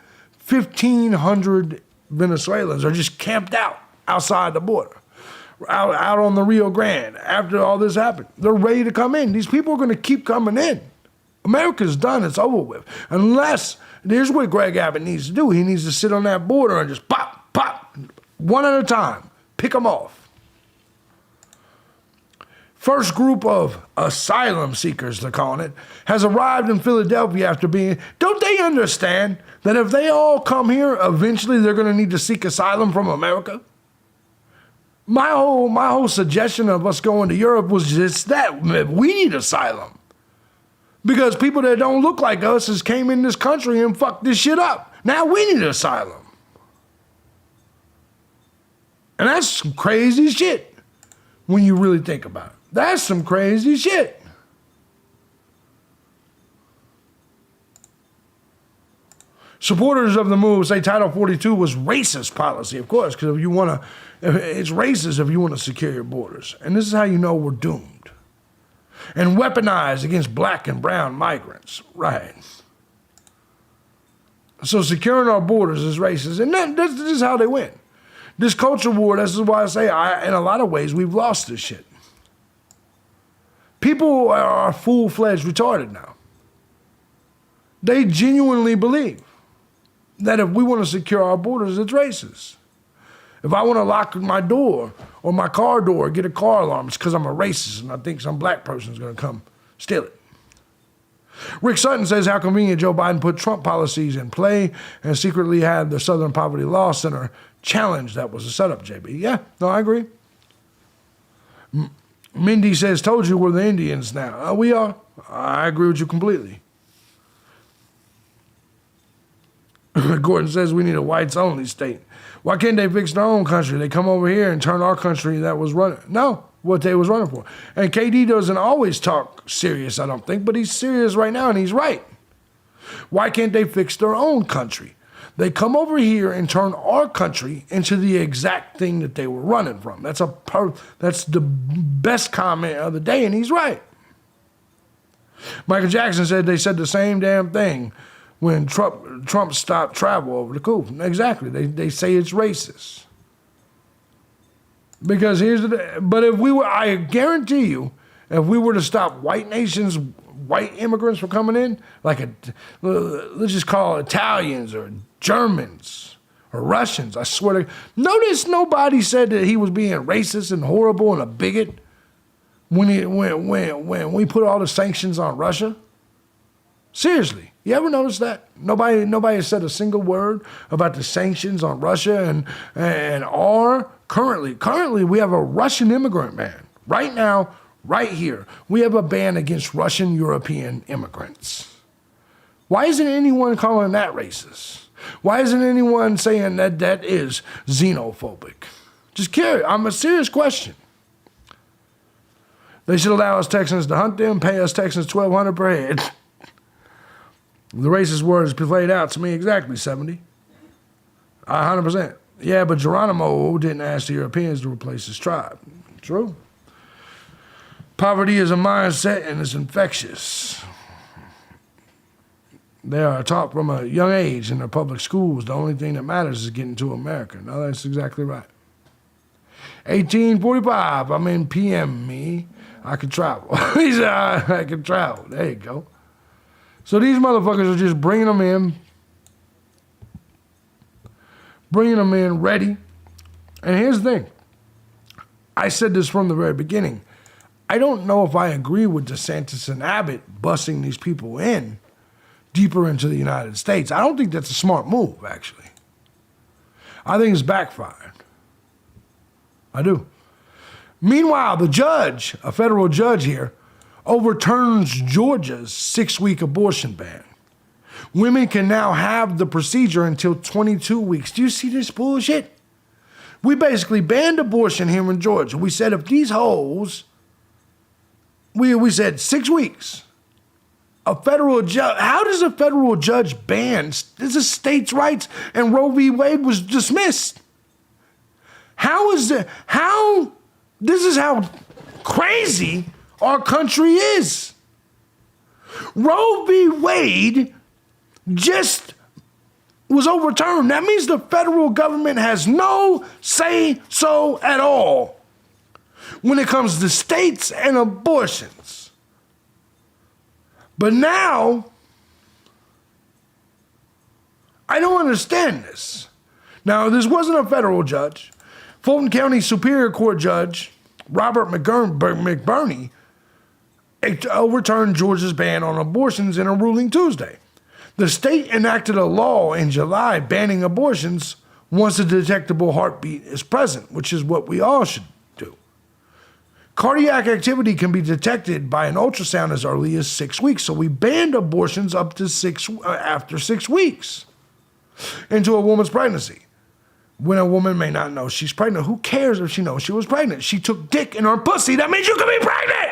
1,500 Venezuelans are just camped out outside the border, out on the Rio Grande after all this happened. They're ready to come in. These people are going to keep coming in. America's done. It's over with. Unless, here's what Greg Abbott needs to do. He needs to sit on that border and just pop, pop, one at a time. Pick them off. First group of asylum seekers, they're calling it, has arrived in Philadelphia after being... Don't they understand that if they all come here, eventually they're going to need to seek asylum from America? My whole suggestion of us going to Europe was just that. We need asylum. Because people that don't look like us has came in this country and fucked this shit up. Now we need asylum. And that's some crazy shit when you really think about it. That's some crazy shit. Supporters of the move say Title 42 was racist policy, of course, because it's racist if you want to secure your borders. And this is how you know we're doomed. And weaponized against black and brown migrants. Right. So securing our borders is racist. And this is how they win. This culture war, this is why I say, in a lot of ways, we've lost this shit. People are full-fledged retarded now. They genuinely believe that if we want to secure our borders, it's racist. If I want to lock my door or my car door, get a car alarm, it's because I'm a racist and I think some black person is going to come steal it. Rick Sutton says how convenient Joe Biden put Trump policies in play and secretly had the Southern Poverty Law Center challenge that was a setup, JB. Yeah, no, I agree. Mindy says, told you we're the Indians now. We are. I agree with you completely. Gordon says we need a whites-only state. Why can't they fix their own country? They come over here and turn our country that was running. No, what they was running for. And KD doesn't always talk serious, I don't think, but he's serious right now, and he's right. Why can't they fix their own country? They come over here and turn our country into the exact thing that they were running from. That's the best comment of the day, and he's right. Michael Jackson said they said the same damn thing when Trump stopped travel over the coup. Exactly. They say it's racist. Because but if we were, I guarantee you, if we were to stop white nations, white immigrants from coming in, like let's just call it Italians or Germans or Russians, I swear to, notice nobody said that he was being racist and horrible and a bigot when we put all the sanctions on Russia. Seriously, you ever notice that? Nobody said a single word about the sanctions on Russia and currently we have a Russian immigrant ban. Right now, right here, we have a ban against Russian European immigrants. Why isn't anyone calling that racist? Why isn't anyone saying that is xenophobic? Just curious. I'm a serious question. They should allow us Texans to hunt them, pay us Texans $1,200 per head. The racist words played out to me exactly, 70. 100%. Yeah, but Geronimo didn't ask the Europeans to replace his tribe. True. Poverty is a mindset and it's infectious. They are taught from a young age in their public schools. The only thing that matters is getting to America. No, that's exactly right. 1845, I'm in PM me. I can travel. He said, I can travel. There you go. So these motherfuckers are just bringing them in ready. And here's the thing. I said this from the very beginning. I don't know if I agree with DeSantis and Abbott busing these people in deeper into the United States. I don't think that's a smart move, actually. I think it's backfired. I do. Meanwhile, the judge, a federal judge here, overturns Georgia's 6-week abortion ban. Women can now have the procedure until 22 weeks. Do you see this bullshit? We basically banned abortion here in Georgia. We said if these hoes, we said 6 weeks. A federal judge, how does a federal judge ban? This is states' rights and Roe v. Wade was dismissed. This is how crazy our country is. Roe v. Wade just was overturned. That means the federal government has no say-so at all when it comes to states and abortions. But now, I don't understand this. Now, this wasn't a federal judge. Fulton County Superior Court Judge Robert McBurney overturned Georgia's ban on abortions in a ruling Tuesday. The state enacted a law in July banning abortions once a detectable heartbeat is present, which is what we all should do. Cardiac activity can be detected by an ultrasound as early as 6 weeks, so we banned abortions up to after 6 weeks into a woman's pregnancy. When a woman may not know she's pregnant, who cares if she knows she was pregnant? She took dick in her pussy, that means you can be pregnant!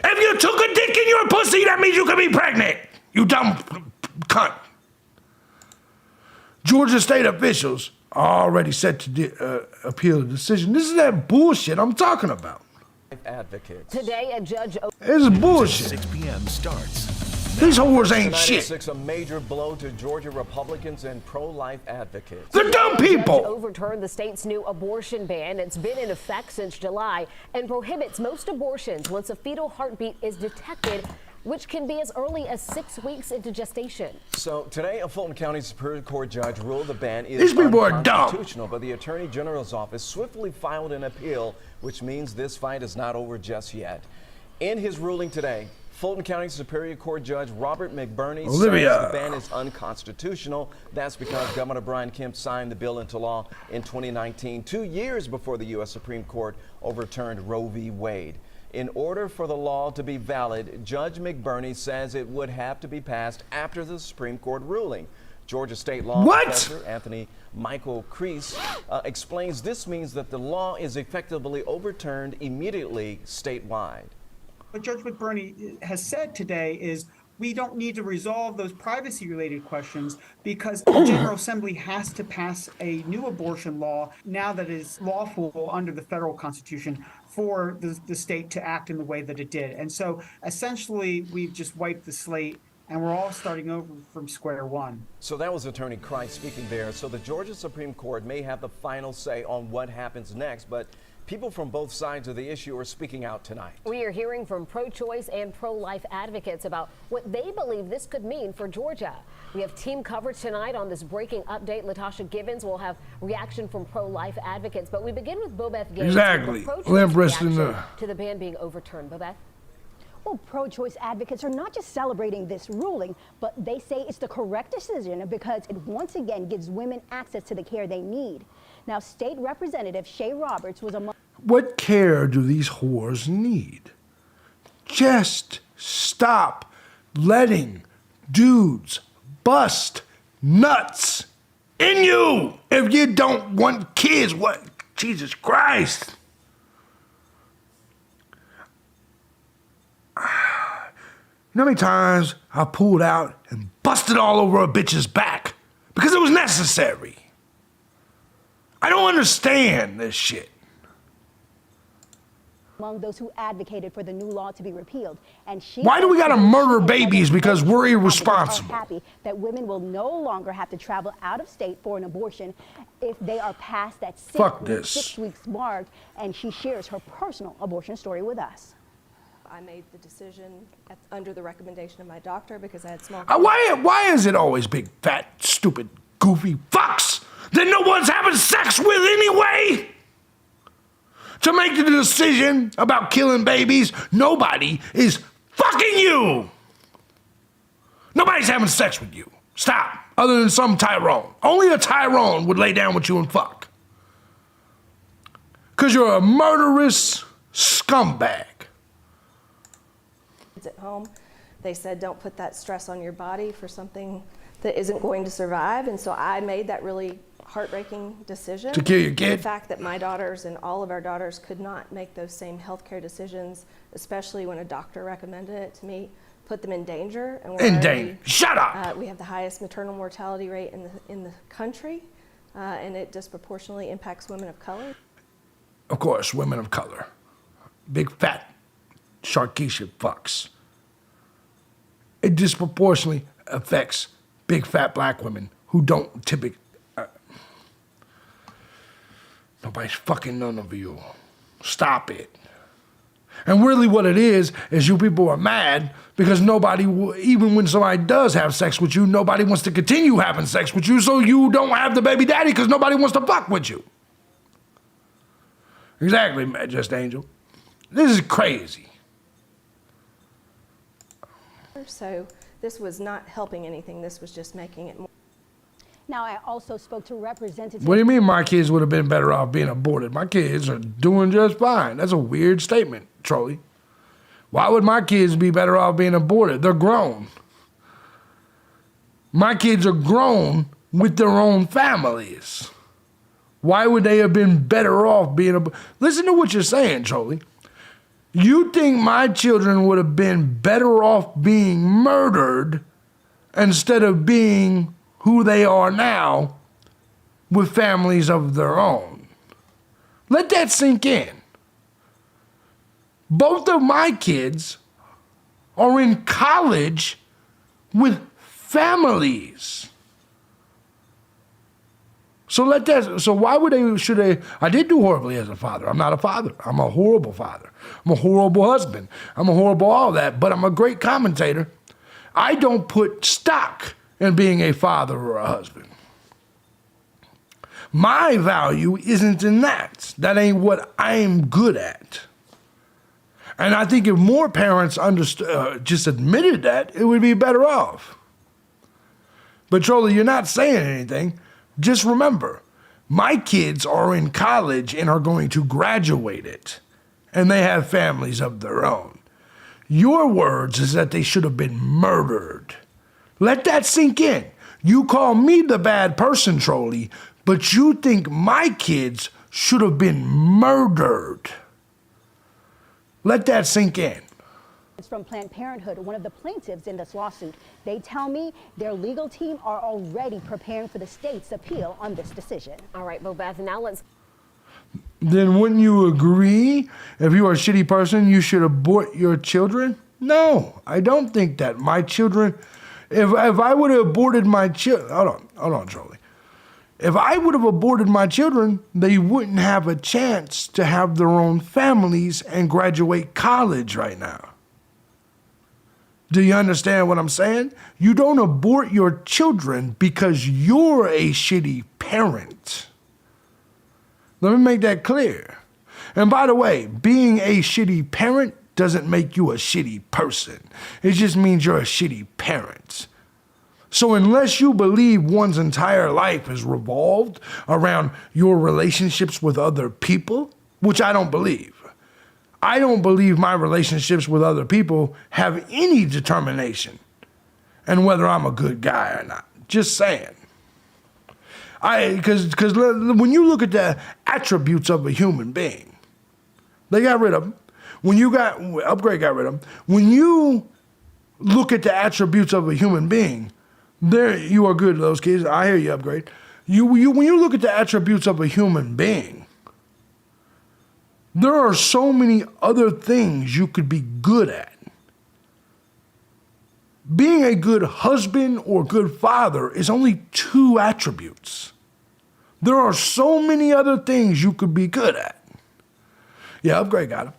If you took a dick in your pussy, that means you can be pregnant! You dumb cunt. Georgia state officials are already set to appeal the decision. This is that bullshit I'm talking about.
Advocates.
Today, a judge...
It's bullshit.
6 p.m. starts.
These whores ain't shit.
A major blow to Georgia Republicans and pro-life advocates.
They're dumb people.
The judge overturned the state's new abortion ban. It's been in effect since July and prohibits most abortions once a fetal heartbeat is detected, which can be as early as 6 weeks into gestation.
So today, a Fulton County Superior Court judge ruled the ban is
These people are
unconstitutional, but the Attorney General's office swiftly filed an appeal, which means this fight is not over just yet. In his ruling today, Fulton County Superior Court Judge Robert McBurney says the ban is unconstitutional. That's because Governor Brian Kemp signed the bill into law in 2019, 2 years before the U.S. Supreme Court overturned Roe v. Wade. In order for the law to be valid, Judge McBurney says it would have to be passed after the Supreme Court ruling. Georgia State Law Professor Anthony Michael Crease explains this means that the law is effectively overturned immediately statewide.
What Judge McBurney has said today is we don't need to resolve those privacy-related questions because the General Assembly has to pass a new abortion law now that is lawful under the federal Constitution for the state to act in the way that it did. And so essentially we've just wiped the slate and we're all starting over from square one.
So that was Attorney Christ speaking there. So the Georgia Supreme Court may have the final say on what happens next, but people from both sides of the issue are speaking out tonight.
We are hearing from pro-choice and pro-life advocates about what they believe this could mean for Georgia. We have team coverage tonight on this breaking update. Latasha Gibbons will have reaction from pro-life advocates, but we begin with Bobeth Gates.
Exactly.
To the ban being overturned. Bobeth?
Well, pro-choice advocates are not just celebrating this ruling, but they say it's the correct decision because it once again gives women access to the care they need. Now, State Representative Shay Roberts was among...
What care do these whores need? Just stop letting dudes bust nuts in you. If you don't want kids, what? Jesus Christ. You know how many times I pulled out and busted all over a bitch's back because it was necessary? I don't understand this shit.
Among those who advocated for the new law to be repealed, and she.
Why do we gotta murder babies because we're irresponsible?
Are happy that women will no longer have to travel out of state for an abortion if they are past that 6 weeks mark, and she shares her personal abortion story with us.
I made the decision under the recommendation of my doctor because I had small.
Why is it always big, fat, stupid, goofy fucks that no one's having sex with anyway? To make the decision about killing babies, nobody is fucking you. Nobody's having sex with you. Stop. Other than some Tyrone. Only a Tyrone would lay down with you and fuck. Because you're a murderous scumbag.
At home, they said don't put that stress on your body for something that isn't going to survive, and so I made that really heartbreaking decision.
To kill your kid?
The fact that my daughters and all of our daughters could not make those same healthcare decisions, especially when a doctor recommended it to me, put them in danger. And
in danger? Shut up!
We have the highest maternal mortality rate in the country, and it disproportionately impacts women of color.
Of course, women of color. Big fat Sharkeisha fucks. It disproportionately affects big fat black women who don't typically. Nobody's fucking none of you. Stop it. And really what it is you people are mad because nobody, even when somebody does have sex with you, nobody wants to continue having sex with you, so you don't have the baby daddy because nobody wants to fuck with you. Exactly, Just Angel. This is crazy.
So this was not helping anything. This was just making it more.
Now, I also spoke to representatives.
What do you mean my kids would have been better off being aborted? My kids are doing just fine. That's a weird statement, Trolley. Why would my kids be better off being aborted? They're grown. My kids are grown with their own families. Why would they have been better off being aborted? Listen to what you're saying, Trolley. You think my children would have been better off being murdered instead of being who they are now with families of their own. Let that sink in. Both of my kids are in college with families. So why would I did do horribly as a father. I'm not a father. I'm a horrible father. I'm a horrible husband. I'm a horrible all that, but I'm a great commentator. I don't put stock in being a father or a husband. My value isn't in that. That ain't what I'm good at. And I think if more parents just admitted that, it would be better off. But Trolley, you're not saying anything. Just remember, my kids are in college and are going to graduate it, and they have families of their own. Your words is that they should have been murdered. Let that sink in. You call me the bad person, Trolley, but you think my kids should have been murdered. Let that sink in.
It's from Planned Parenthood, one of the plaintiffs in this lawsuit. They tell me their legal team are already preparing for the state's appeal on this decision.
All right, Bobeth, now let's.
Then wouldn't you agree if you are a shitty person, you should abort your children? No, I don't think that. My children, if I would have aborted my children, hold on, Trolley. If I would have aborted my children, they wouldn't have a chance to have their own families and graduate college right now. Do you understand what I'm saying? You don't abort your children because you're a shitty parent. Let me make that clear. And by the way, being a shitty parent doesn't make you a shitty person. It just means you're a shitty parent. So unless you believe one's entire life is revolved around your relationships with other people, which I don't believe. I don't believe my relationships with other people have any determination in whether I'm a good guy or not. Just saying. Because when you look at the attributes of a human being, they got rid of them. Upgrade got rid of them. When you look at the attributes of a human being, there you are good, those kids. I hear you, Upgrade. When you look at the attributes of a human being, there are so many other things you could be good at. Being a good husband or good father is only 2 attributes. There are so many other things you could be good at. Yeah, Upgrade got him.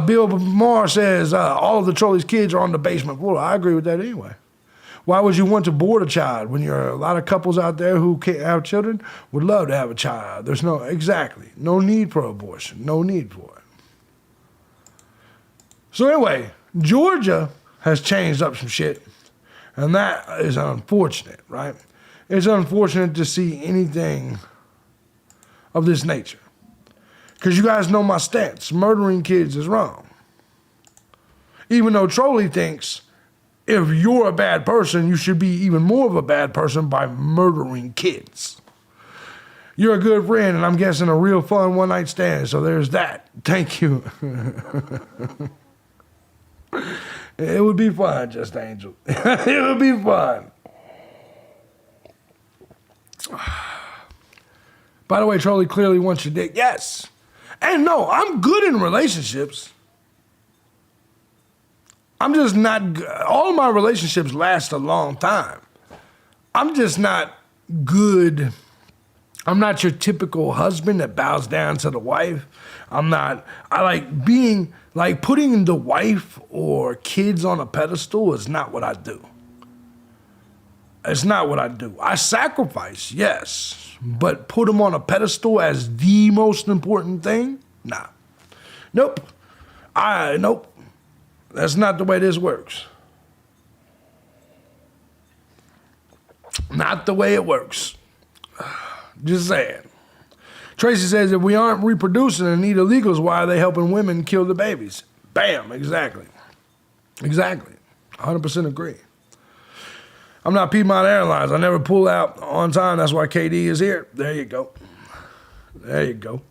Bill Maher says, all of the Trolleys kids are on the basement floor. I agree with that anyway. Why would you want to board a child when you're a lot of couples out there who can't have children would love to have a child? There's no need for abortion. No need for it. So anyway, Georgia has changed up some shit, and that is unfortunate, right? It's unfortunate to see anything of this nature. Because you guys know my stance. Murdering kids is wrong. Even though Trolley thinks if you're a bad person, you should be even more of a bad person by murdering kids. You're a good friend, and I'm guessing a real fun one-night stand, so there's that. Thank you. It would be fun, Just Angel. It would be fun. By the way, Trolley clearly wants your dick. Yes. And no, I'm good in relationships. I'm just not good. All my relationships last a long time. I'm just not good. I'm not your typical husband that bows down to the wife. I like putting the wife or kids on a pedestal is not what I do. It's not what I do. I sacrifice, yes, but put them on a pedestal as the most important thing? Nah. Nope. Nope. That's not the way this works. Not the way it works. Just saying. Tracy says, if we aren't reproducing and need illegals, why are they helping women kill the babies? Bam, exactly. Exactly. 100% agree. I'm not Piedmont Airlines. I never pull out on time. That's why KD is here. There you go. There you go.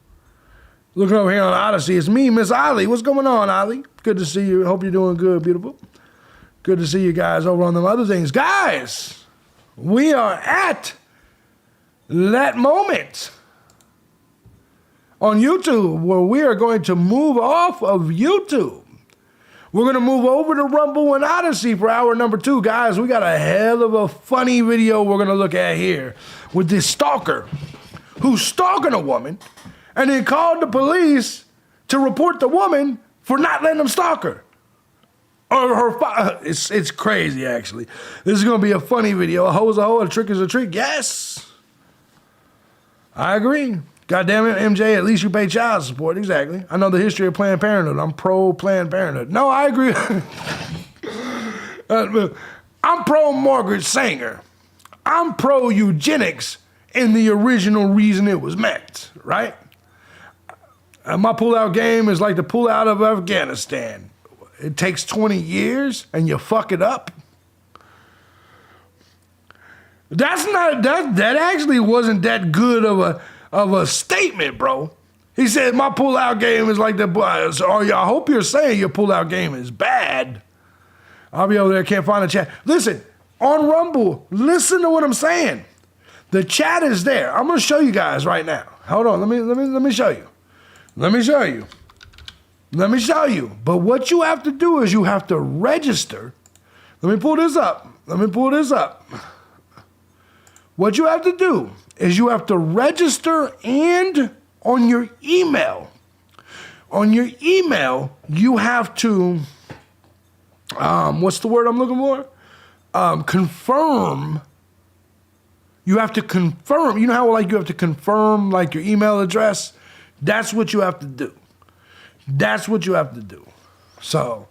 Looking over here on Odyssey, it's me, Miss Ollie. What's going on, Ollie? Good to see you. Hope you're doing good, beautiful. Good to see you guys over on them other things. Guys, we are at that moment on YouTube where we are going to move off of YouTube. We're going to move over to Rumble and Odyssey for hour number 2. Guys, we got a hell of a funny video we're going to look at here with this stalker who's stalking a woman and then called the police to report the woman for not letting him stalk her. Or her it's crazy, actually. This is going to be a funny video. A hoe's a hoe, a trick is a trick. Yes. I agree. God damn it, MJ, at least you pay child support. Exactly. I know the history of Planned Parenthood. I'm pro Planned Parenthood. No, I agree. I'm pro Margaret Sanger. I'm pro eugenics in the original reason it was meant, right? My pull-out game is like the pull-out of Afghanistan. It takes 20 years and you fuck it up. That actually wasn't that good of a statement, bro. He said my pull-out game is like the. So I hope you're saying your pull-out game is bad. I'll be over there, can't find a chat. Listen, on Rumble, listen to what I'm saying. The chat is there. I'm gonna show you guys right now. Hold on, let me show you. Let me show you. Let me show you. But what you have to do is you have to register. Let me pull this up. What you have to do is you have to register, and on your email, you have to, what's the word I'm looking for? Confirm. You have to confirm. You know how like you have to confirm like your email address? That's what you have to do. That's what you have to do. So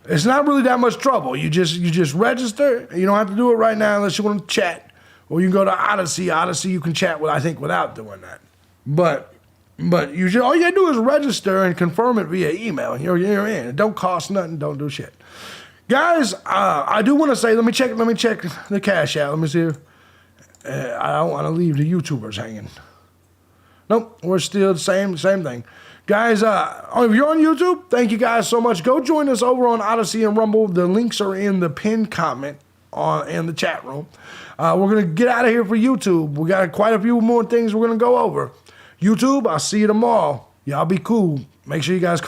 it's not really that much trouble. You just register. You don't have to do it right now unless you want to chat. Or you can go to Odyssey. Odyssey, you can chat with, I think, without doing that. But all you gotta do is register and confirm it via email, and you're in. It don't cost nothing. Don't do shit, guys. I do want to say, let me check the cash out. Let me see. I don't want to leave the YouTubers hanging. Nope, we're still the same thing. Guys, if you're on YouTube, thank you guys so much. Go join us over on Odyssey and Rumble. The links are in the pinned comment in the chat room. We're going to get out of here for YouTube. We got quite a few more things we're going to go over. YouTube, I'll see you tomorrow. Y'all be cool. Make sure you guys come